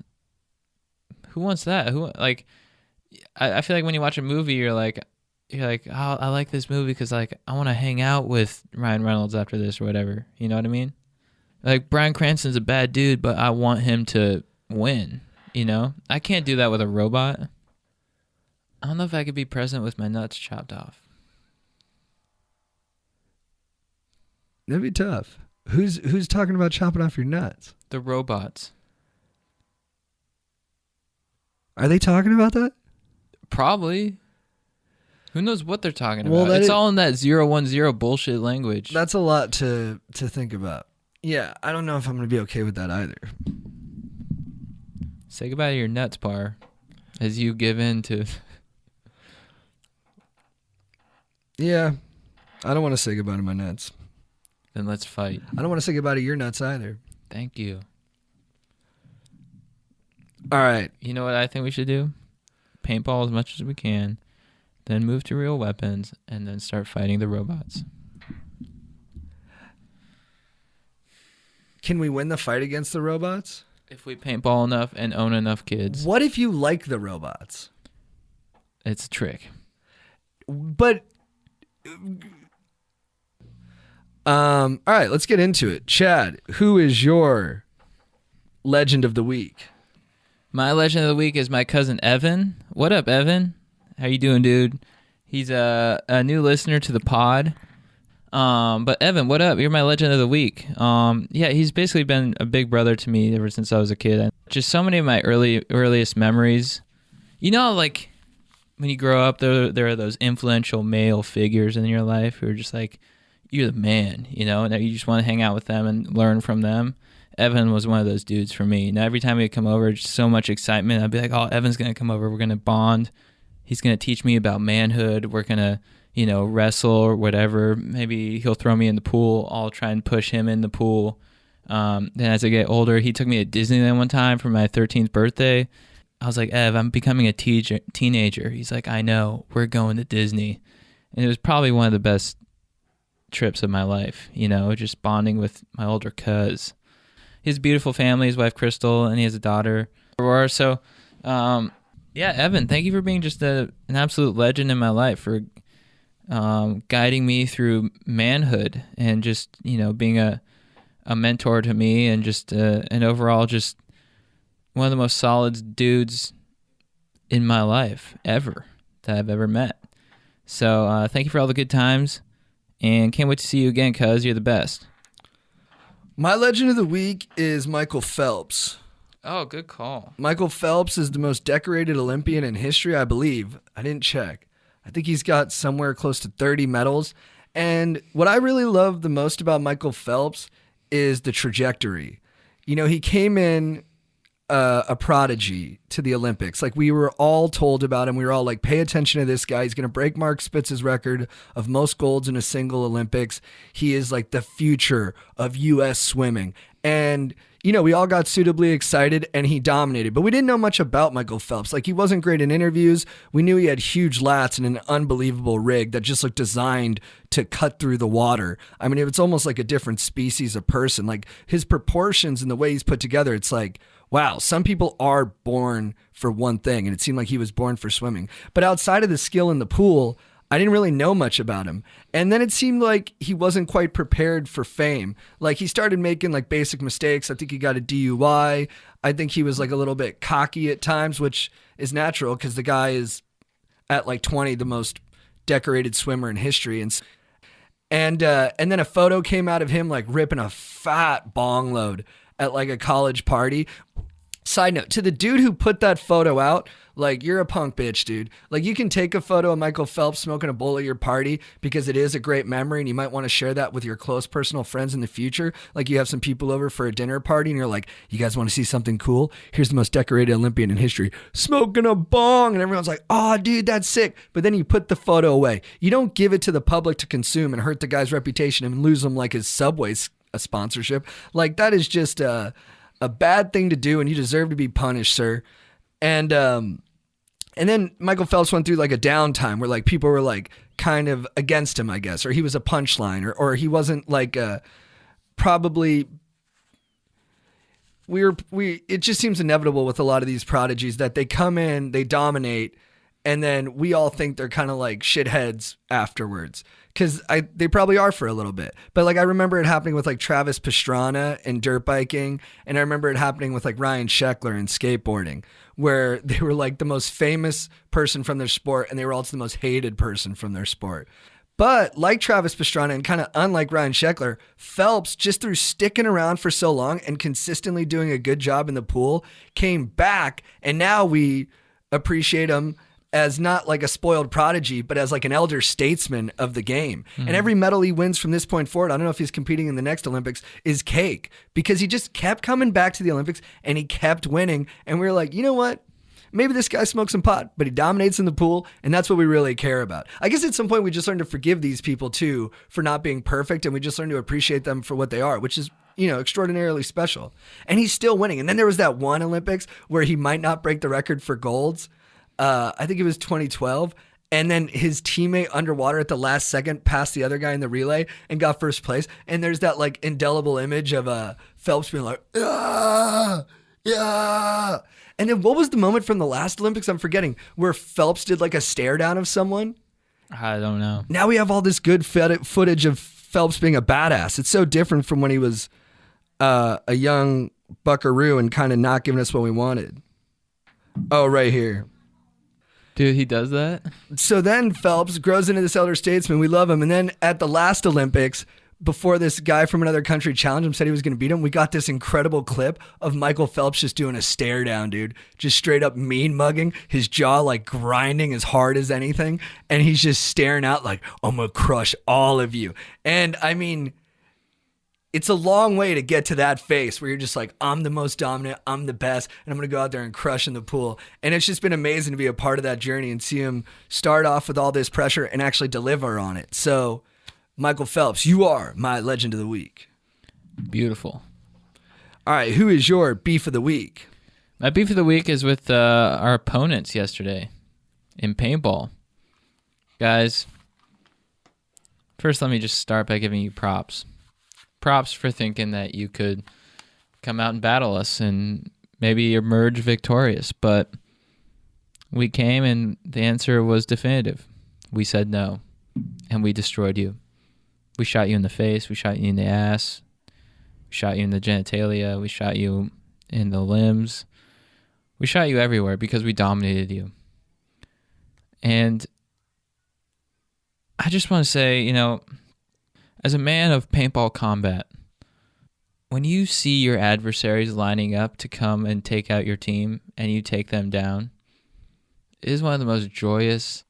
Who wants that? I feel like when you watch a movie, you're like, oh, I like this movie because like I want to hang out with Ryan Reynolds after this or whatever. You know what I mean? Like Bryan Cranston's a bad dude, but I want him to win. You know, I can't do that with a robot. I don't know if I could be present with my nuts chopped off. That'd be tough. Who's talking about chopping off your nuts? The robots. Are they talking about that? Probably. Who knows what they're talking about? It's all in that 010 bullshit language. That's a lot to think about. Yeah, I don't know if I'm going to be okay with that either. Say goodbye to your nuts, Par, as you give in to... Yeah, I don't want to say goodbye to my nuts. Then let's fight. I don't want to say goodbye to your nuts either. Thank you. All right. You know what I think we should do? Paintball as much as we can, then move to real weapons, and then start fighting the robots. Can we win the fight against the robots? If we paintball enough and own enough kids. What if you like the robots? It's a trick. But All right, let's get into it. Chad, who is your legend of the week? My legend of the week is my cousin Evan. What up, Evan? How you doing, dude? He's a new listener to the pod. But Evan, what up? You're my legend of the week. Yeah, he's basically been a big brother to me ever since I was a kid. Just so many of my earliest memories. You know, like when you grow up, there are those influential male figures in your life who are just like, you're the man, you know, and you just want to hang out with them and learn from them. Evan was one of those dudes for me. Now, every time he'd come over, just so much excitement. I'd be like, oh, Evan's going to come over. We're going to bond. He's going to teach me about manhood. We're going to, you know, wrestle or whatever. Maybe he'll throw me in the pool. I'll try and push him in the pool. Then as I get older, he took me to Disneyland one time for my 13th birthday. I was like, Ev, I'm becoming a teenager. He's like, I know. We're going to Disney. And it was probably one of the best trips of my life, you know, just bonding with my older cuz. He has a beautiful family, his wife Crystal, and he has a daughter, Aurora. So, yeah, Evan, thank you for being just an absolute legend in my life, for guiding me through manhood and just, you know, being a mentor to me, and just and overall just one of the most solid dudes in my life ever that I've ever met. So thank you for all the good times, and can't wait to see you again, cuz you're the best. My legend of the week is Michael Phelps. Oh, good call. Michael Phelps is the most decorated Olympian in history, I believe. I didn't check. I think he's got somewhere close to 30 medals. And what I really love the most about Michael Phelps is the trajectory. You know, he came in a prodigy to the Olympics. Like, we were all told about him. We were all like, pay attention to this guy. He's going to break Mark Spitz's record of most golds in a single Olympics. He is like the future of U.S. swimming. And, you know, we all got suitably excited, and he dominated. But we didn't know much about Michael Phelps. Like, he wasn't great in interviews. We knew he had huge lats and an unbelievable rig that just looked designed to cut through the water. I mean, it's almost like a different species of person. Like, his proportions and the way he's put together, it's like, wow, some people are born for one thing, and it seemed like he was born for swimming. But outside of the skill in the pool, I didn't really know much about him. And then it seemed like he wasn't quite prepared for fame. Like, he started making like basic mistakes. I think he got a DUI. I think he was like a little bit cocky at times, which is natural because the guy is at like 20, the most decorated swimmer in history. And then a photo came out of him like ripping a fat bong load at like a college party. Side note, to the dude who put that photo out, like, you're a punk bitch, dude. Like, you can take a photo of Michael Phelps smoking a bowl at your party because it is a great memory, and you might want to share that with your close personal friends in the future. Like, you have some people over for a dinner party, and you're like, you guys want to see something cool? Here's the most decorated Olympian in history, smoking a bong. And everyone's like, oh, dude, that's sick. But then you put the photo away. You don't give it to the public to consume and hurt the guy's reputation and lose him like his Subway's a sponsorship. Like, that is just a bad thing to do, and you deserve to be punished, sir. And then Michael Phelps went through like a downtime where like people were like kind of against him, I guess, or he was a punchline, or he wasn't like probably. It just seems inevitable with a lot of these prodigies that they come in, they dominate, and then we all think they're kind of like shitheads afterwards. Because they probably are for a little bit. But like, I remember it happening with like Travis Pastrana in dirt biking. And I remember it happening with like Ryan Sheckler in skateboarding, where they were like the most famous person from their sport, and they were also the most hated person from their sport. But like Travis Pastrana, and kind of unlike Ryan Sheckler, Phelps, just through sticking around for so long and consistently doing a good job in the pool, came back. And now we appreciate him as not like a spoiled prodigy, but as like an elder statesman of the game. Mm-hmm. And every medal he wins from this point forward, I don't know if he's competing in the next Olympics, is cake, because he just kept coming back to the Olympics and he kept winning. And we were like, you know what? Maybe this guy smokes some pot, but he dominates in the pool, and that's what we really care about. I guess at some point we just learn to forgive these people too for not being perfect, and we just learn to appreciate them for what they are, which is, you know, extraordinarily special. And he's still winning. And then there was that one Olympics where he might not break the record for golds. I think it was 2012. And then his teammate underwater at the last second passed the other guy in the relay and got first place. And there's that like indelible image of Phelps being like, ah, yeah. And then what was the moment from the last Olympics? I'm forgetting, where Phelps did like a stare down of someone. I don't know. Now we have all this good footage of Phelps being a badass. It's so different from when he was a young buckaroo and kind of not giving us what we wanted. Oh, right here. Dude, he does that? So then Phelps grows into this elder statesman. We love him. And then at the last Olympics, before this guy from another country challenged him, said he was going to beat him, we got this incredible clip of Michael Phelps just doing a stare down, dude. Just straight up mean mugging, his jaw like grinding as hard as anything. And he's just staring out like, I'm going to crush all of you. And I mean, it's a long way to get to that face where you're just like, I'm the most dominant, I'm the best, and I'm going to go out there and crush in the pool. And it's just been amazing to be a part of that journey and see him start off with all this pressure and actually deliver on it. So, Michael Phelps, you are my legend of the week. Beautiful. All right, who is your beef of the week? My beef of the week is with our opponents yesterday in paintball. Guys, first let me just start by giving you props. Props for thinking that you could come out and battle us and maybe emerge victorious. But we came and the answer was definitive. We said no, and we destroyed you. We shot you in the face. We shot you in the ass. We shot you in the genitalia. We shot you in the limbs. We shot you everywhere because we dominated you. And I just want to say, you know, as a man of paintball combat, when you see your adversaries lining up to come and take out your team and you take them down, it is one of the most joyous,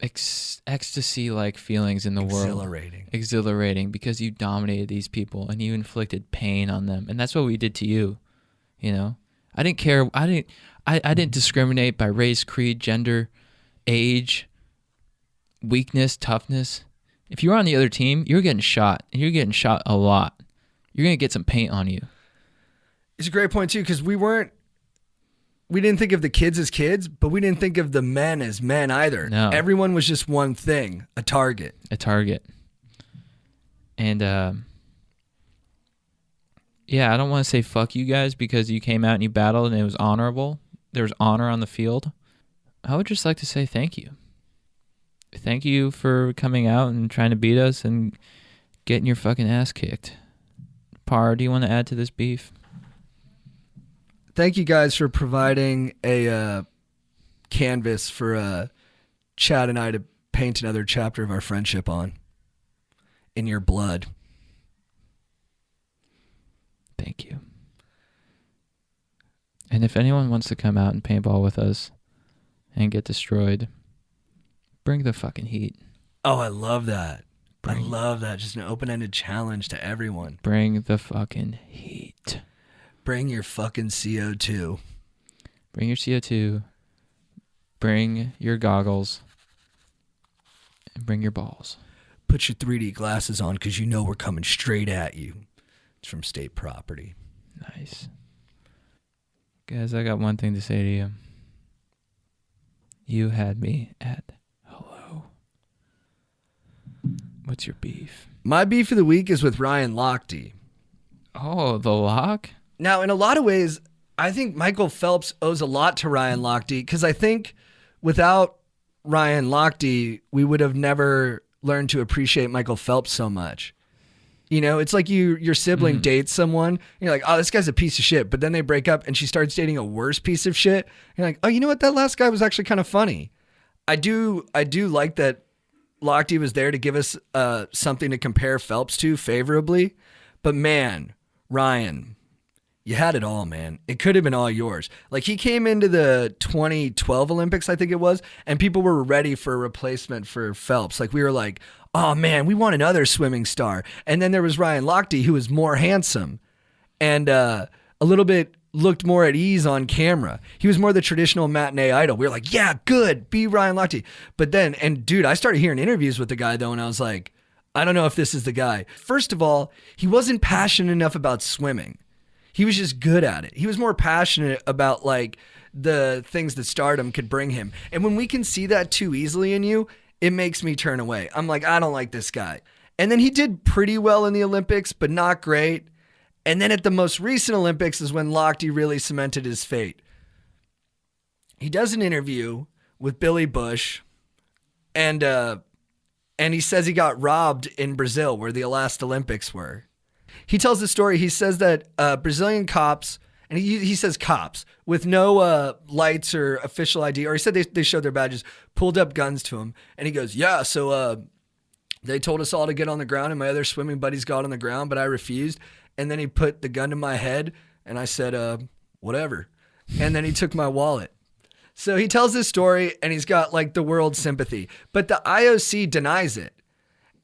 ecstasy-like feelings in the world. Exhilarating, because you dominated these people and you inflicted pain on them. And that's what we did to you, you know? I didn't care. I didn't discriminate by race, creed, gender, age, weakness, toughness. If you were on the other team, you're getting shot, and you're getting shot a lot. You're going to get some paint on you. It's a great point, too, because we didn't think of the kids as kids, but we didn't think of the men as men either. No. Everyone was just one thing, a target. A target. And, yeah, I don't want to say fuck you guys because you came out and you battled and it was honorable. There was honor on the field. I would just like to say thank you. Thank you for coming out and trying to beat us and getting your fucking ass kicked. Par, do you want to add to this beef? Thank you guys for providing a canvas for Chad and I to paint another chapter of our friendship on. In your blood. Thank you. And if anyone wants to come out and paintball with us and get destroyed, bring the fucking heat. Oh, I love that. I love that. Just an open-ended challenge to everyone. Bring the fucking heat. Bring your fucking CO2. Bring your CO2. Bring your goggles. And bring your balls. Put your 3D glasses on because you know we're coming straight at you. It's from state property. Nice. Guys, I got one thing to say to you. You had me at hello. What's your beef? My beef of the week is with Ryan Lochte. Oh, the lock? Now, in a lot of ways, I think Michael Phelps owes a lot to Ryan Lochte because I think without Ryan Lochte, we would have never learned to appreciate Michael Phelps so much. You know, it's like your sibling dates someone, and you're like, oh, this guy's a piece of shit. But then they break up and she starts dating a worse piece of shit. And you're like, oh, you know what? That last guy was actually kind of funny. I do like that Lochte was there to give us something to compare Phelps to favorably. But man, Ryan, you had it all, man. It could have been all yours. Like, he came into the 2012 Olympics, I think it was, and people were ready for a replacement for Phelps. Like, we were like, oh man, we want another swimming star. And then there was Ryan Lochte, who was more handsome and a little bit looked more at ease on camera. He was more the traditional matinee idol. We were like, yeah, good, be Ryan Lochte. But then, and dude, I started hearing interviews with the guy though, and I was like, I don't know if this is the guy. First of all, he wasn't passionate enough about swimming. He was just good at it. He was more passionate about like the things that stardom could bring him. And when we can see that too easily in you, it makes me turn away. I'm like, I don't like this guy. And then he did pretty well in the Olympics, but not great. And then at the most recent Olympics is when Lochte really cemented his fate. He does an interview with Billy Bush, and And he says he got robbed in Brazil where the last Olympics were. He tells the story. He says that Brazilian cops, and he says cops with no lights or official ID, or he said they showed their badges, pulled up guns to him. And he goes, yeah, so they told us all to get on the ground, and my other swimming buddies got on the ground, but I refused. And then he put the gun to my head, and I said, whatever. And then he took my wallet. So he tells this story, and he's got like the world's sympathy. But the IOC denies it.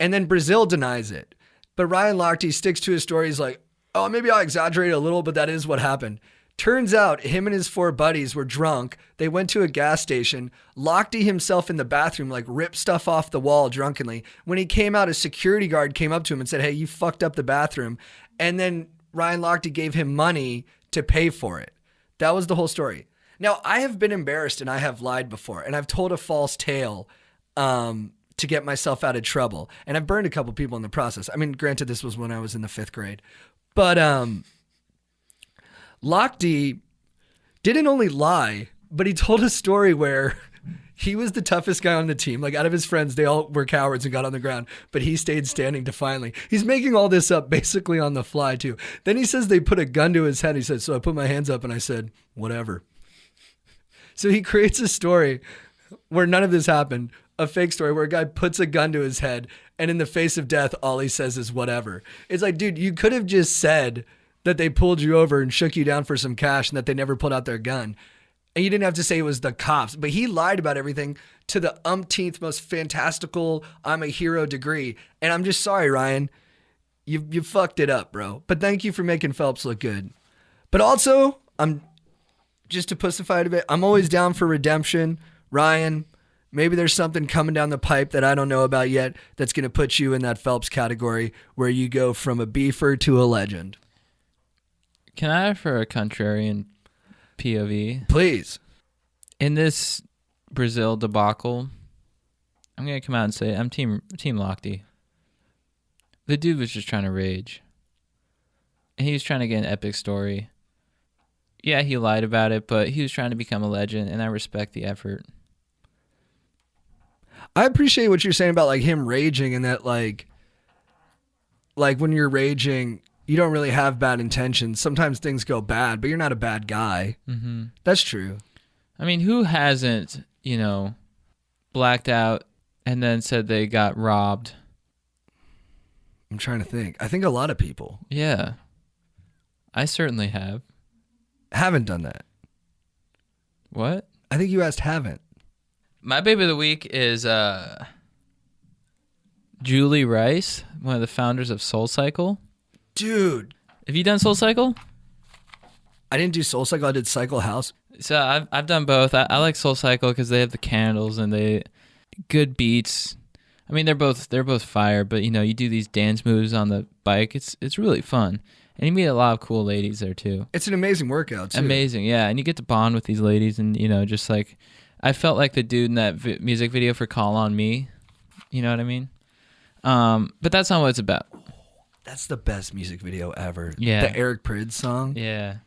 And then Brazil denies it. But Ryan Lochte sticks to his story. He's like, oh, maybe I exaggerated a little, but that is what happened. Turns out him and his 4 buddies were drunk. They went to a gas station. Lochte himself in the bathroom, like ripped stuff off the wall drunkenly. When he came out, a security guard came up to him and said, hey, you fucked up the bathroom. And then Ryan Lochte gave him money to pay for it. That was the whole story. Now, I have been embarrassed and I have lied before, and I've told a false tale to get myself out of trouble. And I've burned a couple people in the process. I mean, granted, this was when I was in the 5th grade. But Lochte didn't only lie, but he told a story where he was the toughest guy on the team. Like, out of his friends, they all were cowards and got on the ground, but he stayed standing defiantly. He's making all this up basically on the fly, too. Then he says they put a gun to his head. He said, so I put my hands up and I said, whatever. So he creates a story where none of this happened, a fake story where a guy puts a gun to his head and in the face of death, all he says is whatever. It's like, dude, you could have just said that they pulled you over and shook you down for some cash and that they never pulled out their gun. And you didn't have to say it was the cops, but he lied about everything to the umpteenth most fantastical I'm a hero degree. And I'm just sorry, Ryan. You fucked it up, bro. But thank you for making Phelps look good. But also, just to pussify it a bit, I'm always down for redemption. Ryan, maybe there's something coming down the pipe that I don't know about yet that's going to put you in that Phelps category where you go from a beefer to a legend. Can I offer a contrarian POV? Please. In this Brazil debacle, I'm going to come out and say I'm Team Lochte. The dude was just trying to rage. And he was trying to get an epic story. Yeah, he lied about it, but he was trying to become a legend, and I respect the effort. I appreciate what you're saying about like him raging and that like when you're raging, you don't really have bad intentions. Sometimes things go bad, but you're not a bad guy. Mm-hmm. That's true. I mean, who hasn't, blacked out and then said they got robbed? I'm trying to think. I think a lot of people. Yeah. I certainly have. Haven't done that. What? I think you asked haven't. My baby of the week is Julie Rice, one of the founders of SoulCycle. Dude. Have you done SoulCycle? I didn't do SoulCycle. I did Cycle House. So I've done both. I like SoulCycle because they have the candles and they good beats. I mean, they're both fire, but you do these dance moves on the bike. It's really fun. And you meet a lot of cool ladies there, too. It's an amazing workout, too. Amazing, yeah. And you get to bond with these ladies and, just like... I felt like the dude in that music video for Call On Me. You know what I mean? But that's not what it's about. That's the best music video ever. Yeah. The Eric Prydz song. Yeah.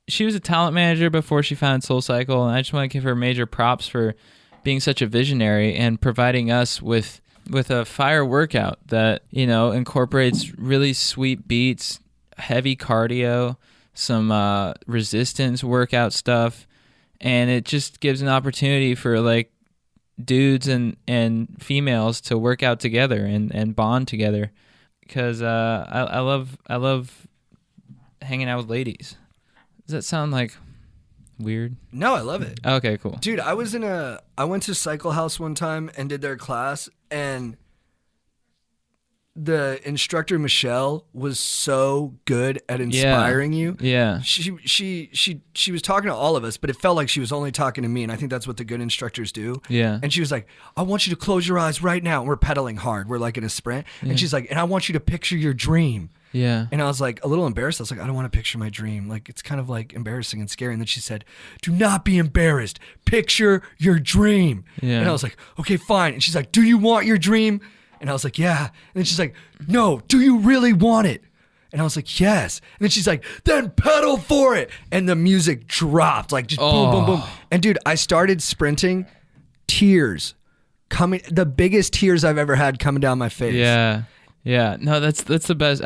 She was a talent manager before she founded SoulCycle, and I just want to give her major props for being such a visionary and providing us with a fire workout that, incorporates really sweet beats, heavy cardio, some resistance workout stuff, and it just gives an opportunity for like dudes and females to work out together and bond together because I love hanging out with ladies. Does that sound like weird? No, I love it. Okay, cool. Dude, I went to Cycle House one time and did their class, and the instructor Michelle was so good at inspiring you. Yeah. She was talking to all of us, but it felt like she was only talking to me, and I think that's what the good instructors do. Yeah. And she was like, I want you to close your eyes right now. And we're pedaling hard. We're like in a sprint. Yeah. And she's like, and I want you to picture your dream. Yeah. And I was like a little embarrassed. I was like, I don't want to picture my dream. Like, it's kind of like embarrassing and scary. And then she said, do not be embarrassed. Picture your dream. Yeah. And I was like, okay, fine. And she's like, do you want your dream? And I was like, yeah. And then she's like, no, do you really want it? And I was like, yes. And then she's like, then pedal for it. And the music dropped, like just boom, boom, boom. And dude, I started sprinting, tears the biggest tears I've ever had coming down my face. Yeah. Yeah. No, that's the best.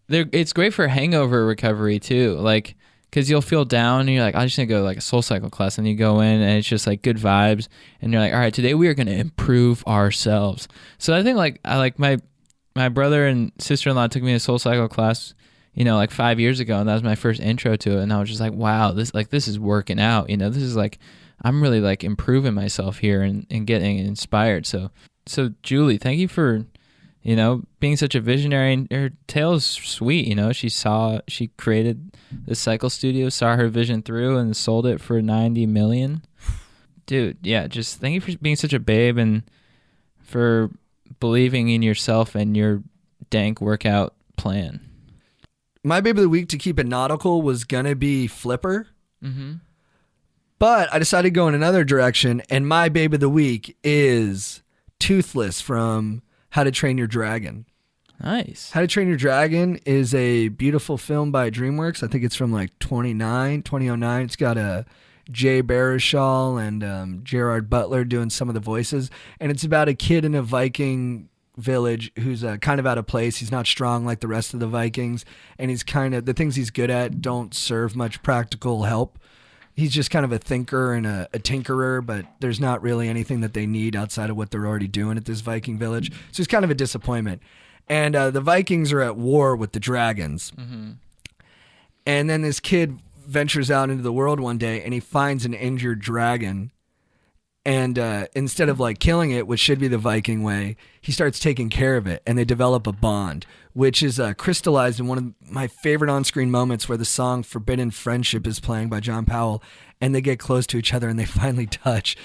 It's great for hangover recovery too. Like, because you'll feel down and you're like, I just need to go to like a Soul Cycle class, and you go in and it's just like good vibes, and you're like, all right, today we are going to improve ourselves. So I think like my brother and sister-in-law took me to Soul Cycle class, like 5 years ago, and that was my first intro to it, and I was just like, wow, this is working out. This is like, I'm really like improving myself here and getting inspired. So Julie, thank you for being such a visionary, and her tale is sweet. She created the cycle studio, saw her vision through, and sold it for $90 million. Dude, yeah, just thank you for being such a babe and for believing in yourself and your dank workout plan. My babe of the week, to keep it nautical, was gonna be Flipper. Mm-hmm. But I decided to go in another direction, and my babe of the week is Toothless from How to Train Your Dragon. Nice. How to Train Your Dragon is a beautiful film by DreamWorks. I think it's from like 2009. It's got a Jay Baruchel and Gerard Butler doing some of the voices. And it's about a kid in a Viking village who's kind of out of place. He's not strong like the rest of the Vikings. And he's kind of, the things he's good at don't serve much practical help. He's just kind of a thinker and a tinkerer, but there's not really anything that they need outside of what they're already doing at this Viking village. So it's kind of a disappointment. And the Vikings are at war with the dragons. Mm-hmm. And then this kid ventures out into the world one day, and he finds an injured dragon. And instead of like killing it, which should be the Viking way, he starts taking care of it, and they develop a bond, which is crystallized in one of my favorite on-screen moments where the song Forbidden Friendship is playing by John Powell, and they get close to each other and they finally touch.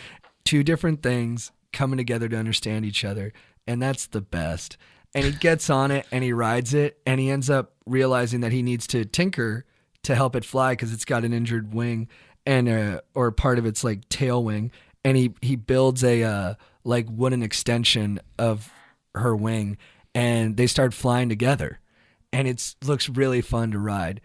Two different things coming together to understand each other, and that's the best. And he gets on it and he rides it, and he ends up realizing that he needs to tinker to help it fly because it's got an injured wing and or part of its like tail wing. And he builds a like wooden extension of her wing, and they start flying together, and it looks really fun to ride.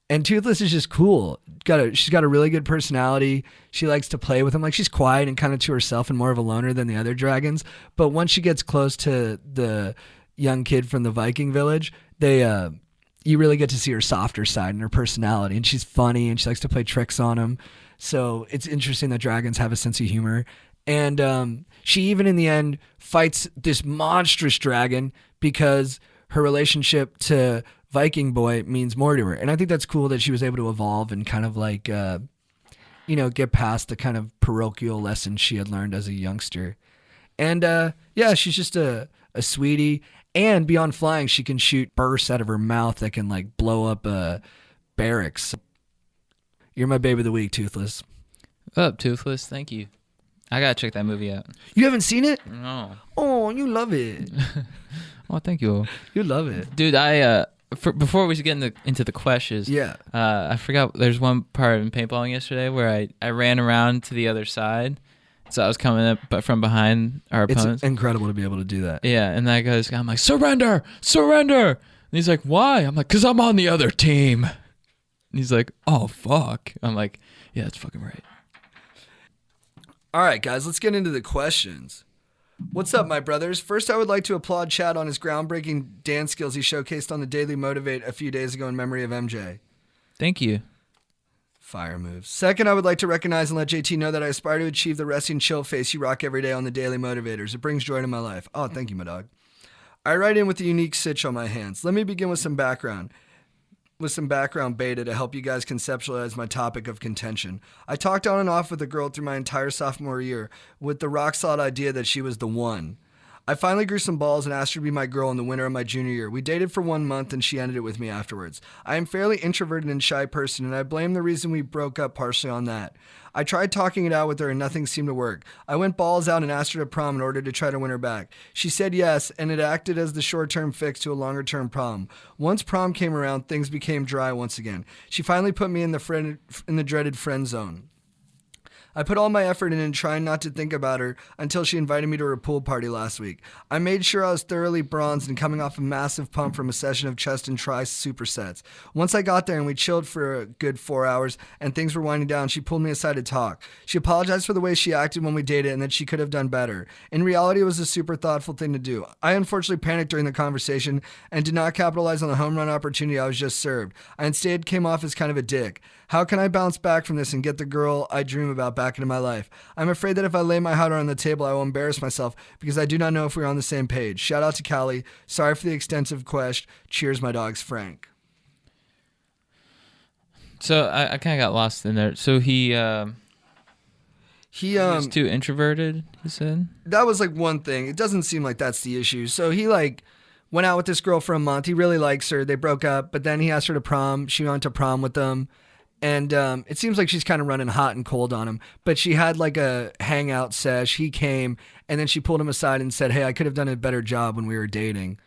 And Toothless is just cool. She's got a really good personality. She likes to play with him. Like, she's quiet and kind of to herself and more of a loner than the other dragons. But once she gets close to the young kid from the Viking village, you really get to see her softer side and her personality. And she's funny, and she likes to play tricks on him. So it's interesting that dragons have a sense of humor. And she even in the end fights this monstrous dragon because her relationship to Viking boy means more to her. And I think that's cool that she was able to evolve and kind of like, get past the kind of parochial lessons she had learned as a youngster. And yeah, she's just a sweetie. And beyond flying, she can shoot bursts out of her mouth that can like blow up barracks. You're my babe of the week, Toothless. Up, Toothless. Thank you. I gotta check that movie out. You haven't seen it? No. Oh, you love it. Oh, thank you. You love it, dude. Before we get into the questions, yeah. I forgot. There's one part in paintballing yesterday where I ran around to the other side, so I was coming up, but from behind our opponents. It's incredible to be able to do that. Yeah, and that guy's, I'm like, surrender. And he's like, why? I'm like, 'cause I'm on the other team. And he's like, oh, fuck. I'm like, yeah, that's fucking right. All right, guys, let's get into the questions. What's up, my brothers? First, I would like to applaud Chad on his groundbreaking dance skills he showcased on the Daily Motivate a few days ago in memory of MJ. Thank you. Fire moves. Second, I would like to recognize and let JT know that I aspire to achieve the resting chill face you rock every day on the Daily Motivators. It brings joy to my life. Oh, thank you, my dog. I write in with a unique sitch on my hands. Let me begin with some background beta to help you guys conceptualize my topic of contention. I talked on and off with a girl through my entire sophomore year with the rock solid idea that she was the one. I finally grew some balls and asked her to be my girl in the winter of my junior year. We dated for 1 month and she ended it with me afterwards. I am a fairly introverted and shy person, and I blame the reason we broke up partially on that. I tried talking it out with her and nothing seemed to work. I went balls out and asked her to prom in order to try to win her back. She said yes, and it acted as the short-term fix to a longer-term problem. Once prom came around, things became dry once again. She finally put me in the dreaded friend zone. I put all my effort in trying not to think about her until she invited me to her pool party last week. I made sure I was thoroughly bronzed and coming off a massive pump from a session of chest and tri supersets. Once I got there and we chilled for a good 4 hours and things were winding down, she pulled me aside to talk. She apologized for the way she acted when we dated and that she could have done better. In reality, it was a super thoughtful thing to do. I unfortunately panicked during the conversation and did not capitalize on the home run opportunity I was just served. I instead came off as kind of a dick. How can I bounce back from this and get the girl I dream about back into my life? I'm afraid that if I lay my heart on the table, I will embarrass myself because I do not know if we're on the same page. Shout out to Callie. Sorry for the extensive question. Cheers, my dogs, Frank. So I kind of got lost in there. So he was too introverted, he said? That was like one thing. It doesn't seem like that's the issue. So he like went out with this girl for a month. He really likes her. They broke up, but then he asked her to prom. She went to prom with them. And it seems like she's kind of running hot and cold on him. But she had like a hangout sesh. He came, and then she pulled him aside and said, hey, I could have done a better job when we were dating.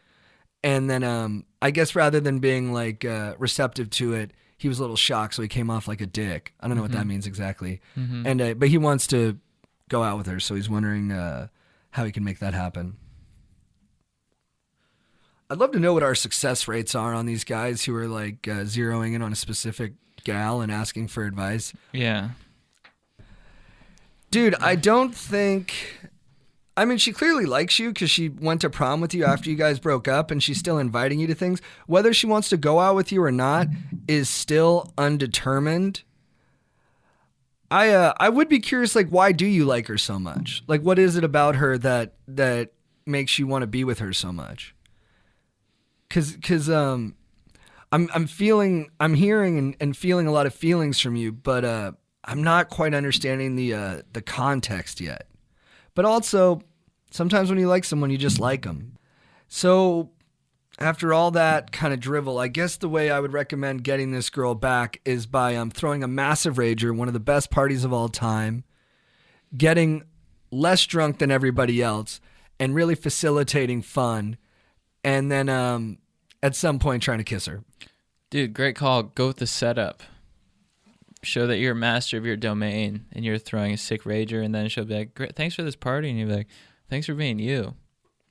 And then I guess rather than being like receptive to it, he was a little shocked, so he came off like a dick. I don't know what that means exactly. And but he wants to go out with her, so he's wondering how he can make that happen. I'd love to know what our success rates are on these guys who are like zeroing in on a specific gal and asking for advice. Yeah. Dude, I don't think... I mean, she clearly likes you because she went to prom with you after you guys broke up and she's still inviting you to things. Whether she wants to go out with you or not is still undetermined. I would be curious, like, why do you like her so much? Like, what is it about her that makes you want to be with her so much? Because I'm hearing and feeling a lot of feelings from you, but I'm not quite understanding the context yet. But also, sometimes when you like someone, you just like them. So after all that kind of drivel, I guess the way I would recommend getting this girl back is by throwing a massive rager, one of the best parties of all time, getting less drunk than everybody else, and really facilitating fun, and then at some point trying to kiss her. Dude, great call. Go with the setup. Show that you're a master of your domain and you're throwing a sick rager, and then she'll be like, great, thanks for this party. And you'll be like, thanks for being you.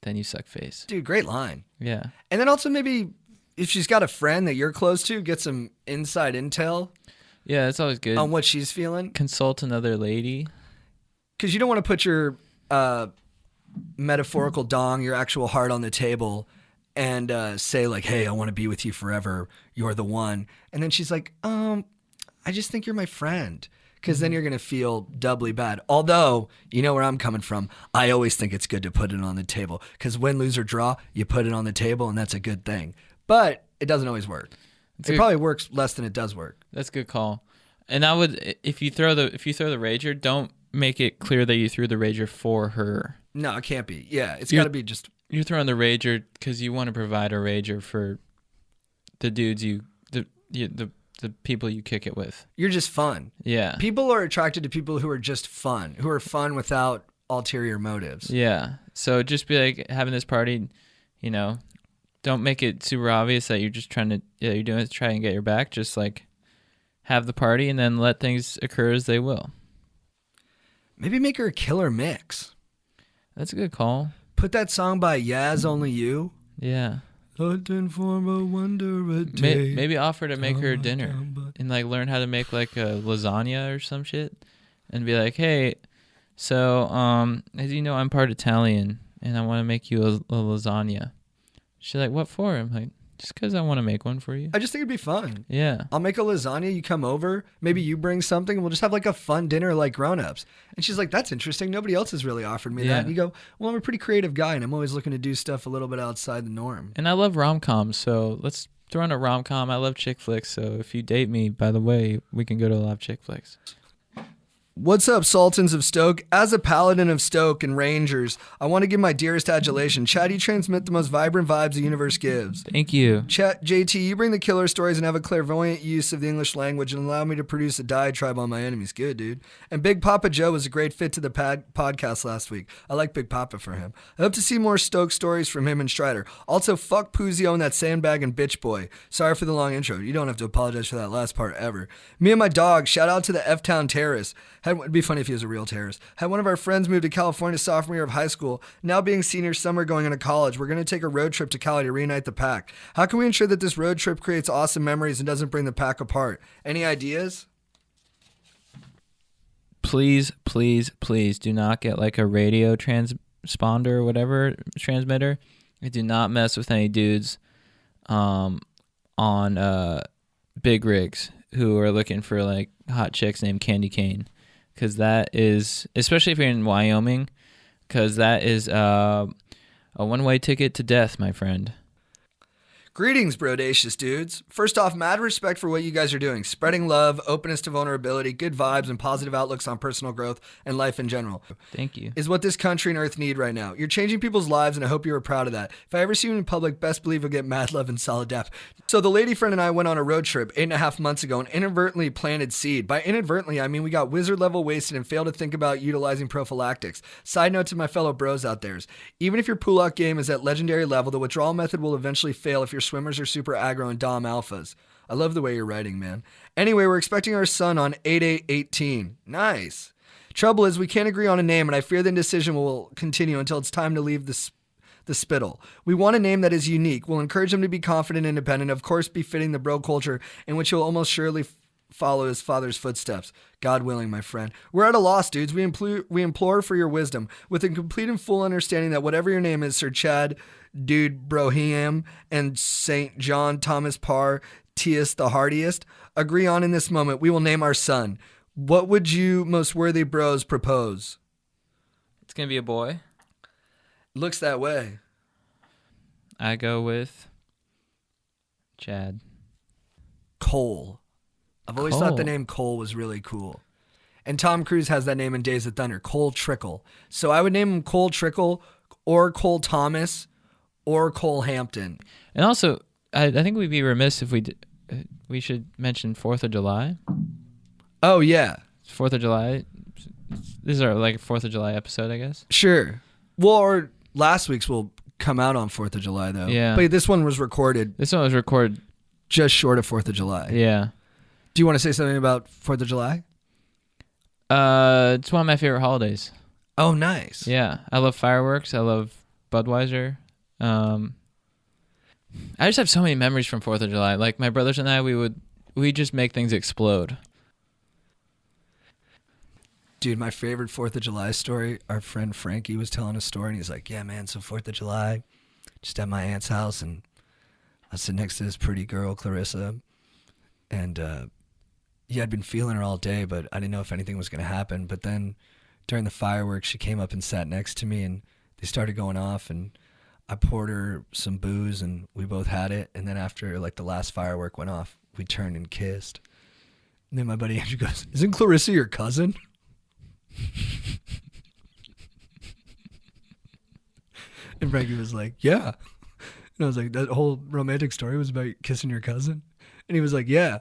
Then you suck face. Dude, great line. Yeah. And then also maybe if she's got a friend that you're close to, get some inside intel. Yeah, that's always good. On what she's feeling. Consult another lady. Because you don't want to put your metaphorical dong, your actual heart on the table and say like, hey, I want to be with you forever. You're the one. And then she's like, I just think you're my friend. Because then you're going to feel doubly bad. Although, you know where I'm coming from. I always think it's good to put it on the table. Because win, lose, or draw, you put it on the table, and that's a good thing. But it doesn't always work. It probably works less than it does work. That's a good call. And I would, if you throw the rager, don't make it clear that you threw the rager for her. No, it can't be. Yeah, it's got to be just... You're throwing the rager because you want to provide a rager for the dudes the people you kick it with. You're just fun. Yeah. People are attracted to people who are just fun, who are fun without ulterior motives. Yeah. So just be like having this party, you know, don't make it super obvious that you're just trying to, you're doing it to try and get your back. Just like have the party and then let things occur as they will. Maybe make her a killer mix. That's a good call. Put that song by Yaz, Only You. Yeah. Looking for a wonder a day. Maybe offer to make her dinner and like learn how to make like a lasagna or some shit, and be like, hey, so as you know, I'm part Italian and I want to make you a lasagna. She's like, what for? I'm like, just because I want to make one for you. I just think it'd be fun. Yeah. I'll make a lasagna. You come over. Maybe you bring something. And we'll just have like a fun dinner like grown-ups. And she's like, that's interesting. Nobody else has really offered me that. And you go, well, I'm a pretty creative guy and I'm always looking to do stuff a little bit outside the norm. And I love rom-coms. So let's throw in a rom-com. I love chick flicks. So if you date me, by the way, we can go to a lot of chick flicks. What's up, Sultans of Stoke? As a paladin of Stoke and Rangers, I want to give my dearest adulation. Chad, you transmit the most vibrant vibes the universe gives. Thank you. JT, you bring the killer stories and have a clairvoyant use of the English language and allow me to produce a diatribe on my enemies. Good, dude. And Big Papa Joe was a great fit to the podcast last week. I like Big Papa for him. I hope to see more Stoke stories from him and Strider. Also, fuck Puzio and that sandbag and bitch boy. Sorry for the long intro. You don't have to apologize for that last part ever. Me and my dog, shout out to the F-Town Terrace. It'd be funny if he was a real terrorist. Had one of our friends moved to California sophomore year of high school. Now being senior summer going into college, we're going to take a road trip to Cali to reunite the pack. How can we ensure that this road trip creates awesome memories and doesn't bring the pack apart? Any ideas? Please, please, please do not get like a radio transponder or whatever, transmitter. Do not mess with any dudes on big rigs who are looking for like hot chicks named Candy Cane. Because that is, especially if you're in Wyoming, because that is a one-way ticket to death, my friend. Greetings, brodacious dudes. First off, mad respect for what you guys are doing. Spreading love, openness to vulnerability, good vibes, and positive outlooks on personal growth and life in general. Thank you. Is what this country and earth need right now. You're changing people's lives, and I hope you are proud of that. If I ever see you in public, best believe you'll get mad love and solid dap. So the lady friend and I went on a road trip 8.5 months ago and inadvertently planted seed. By inadvertently, I mean we got wizard level wasted and failed to think about utilizing prophylactics. Side note to my fellow bros out there. Even if your pull-out game is at legendary level, the withdrawal method will eventually fail if your swimmers are super aggro and dom alphas. I love the way you're writing, man. Anyway, we're expecting our son on 8/8/18. Nice. Trouble is, we can't agree on a name, and I fear the indecision will continue until it's time to leave the spittle. We want a name that is unique. We'll encourage him to be confident and independent, of course befitting the bro culture in which he'll almost surely follow his father's footsteps. God willing, my friend. We're at a loss, dudes. We implore for your wisdom, with a complete and full understanding that whatever your name is, Sir Chad, Dude Broham, and St. John Thomas Parr, Tius the Hardiest, agree on in this moment, we will name our son. What would you most worthy bros propose? It's going to be a boy. Looks that way. I go with Chad. Cole. I've always thought the name Cole was really cool. And Tom Cruise has that name in Days of Thunder, Cole Trickle. So I would name him Cole Trickle or Cole Thomas or Cole Hampton. And also, I think we'd be remiss if we should mention 4th of July. Oh, yeah. 4th of July. This is our like 4th of July episode, I guess. Sure. Well, or last week's will come out on 4th of July, though. Yeah. But this one was recorded. This one was recorded just short of 4th of July. Yeah. Do you want to say something about 4th of July? It's one of my favorite holidays. Oh, nice. Yeah. I love fireworks. I love Budweiser. I just have so many memories from 4th of July. Like my brothers and I, we just make things explode. Dude, my favorite 4th of July story, our friend Frankie was telling a story, and he's like, yeah, man, so 4th of July, just at my aunt's house, and I was sitting next to this pretty girl, Clarissa, and yeah, I'd been feeling her all day, but I didn't know if anything was going to happen. But then during the fireworks, she came up and sat next to me, and they started going off, and I poured her some booze, and we both had it, and then after like the last firework went off, we turned and kissed. And then my buddy Andrew goes, isn't Clarissa your cousin? And Frankie was like, yeah. And I was like, that whole romantic story was about kissing your cousin? And he was like, yeah.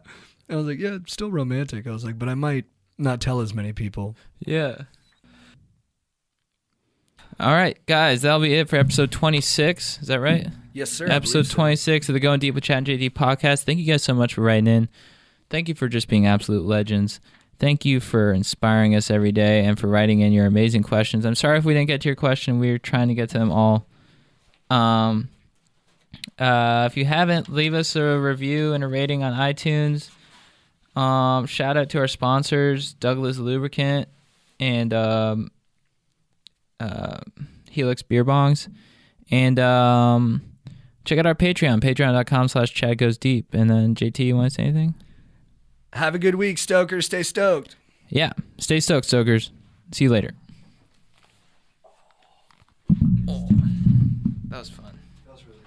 And I was like, yeah, it's still romantic. I was like, but I might not tell as many people. Yeah. All right, guys, that'll be it for episode 26. Is that right? Yes, sir. Episode 26 of the Going Deep with Chad and JD podcast. Thank you guys so much for writing in. Thank you for just being absolute legends. Thank you for inspiring us every day and for writing in your amazing questions. I'm sorry if we didn't get to your question. We were trying to get to them all. If you haven't, leave us a review and a rating on iTunes. Shout out to our sponsors, Douglas Lubricant and Helix Beer Bongs. And check out our Patreon, patreon.com/ChadGoesDeep. And then, JT, you want to say anything? Have a good week, Stokers. Stay stoked. Yeah. Stay stoked, Stokers. See you later. Oh, that was fun. That was really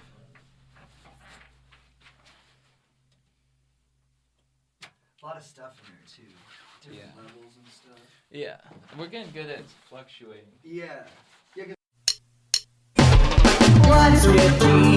fun. A lot of stuff in there, too. Different levels and stuff. Yeah. We're getting good at fluctuating. Yeah. What's with me?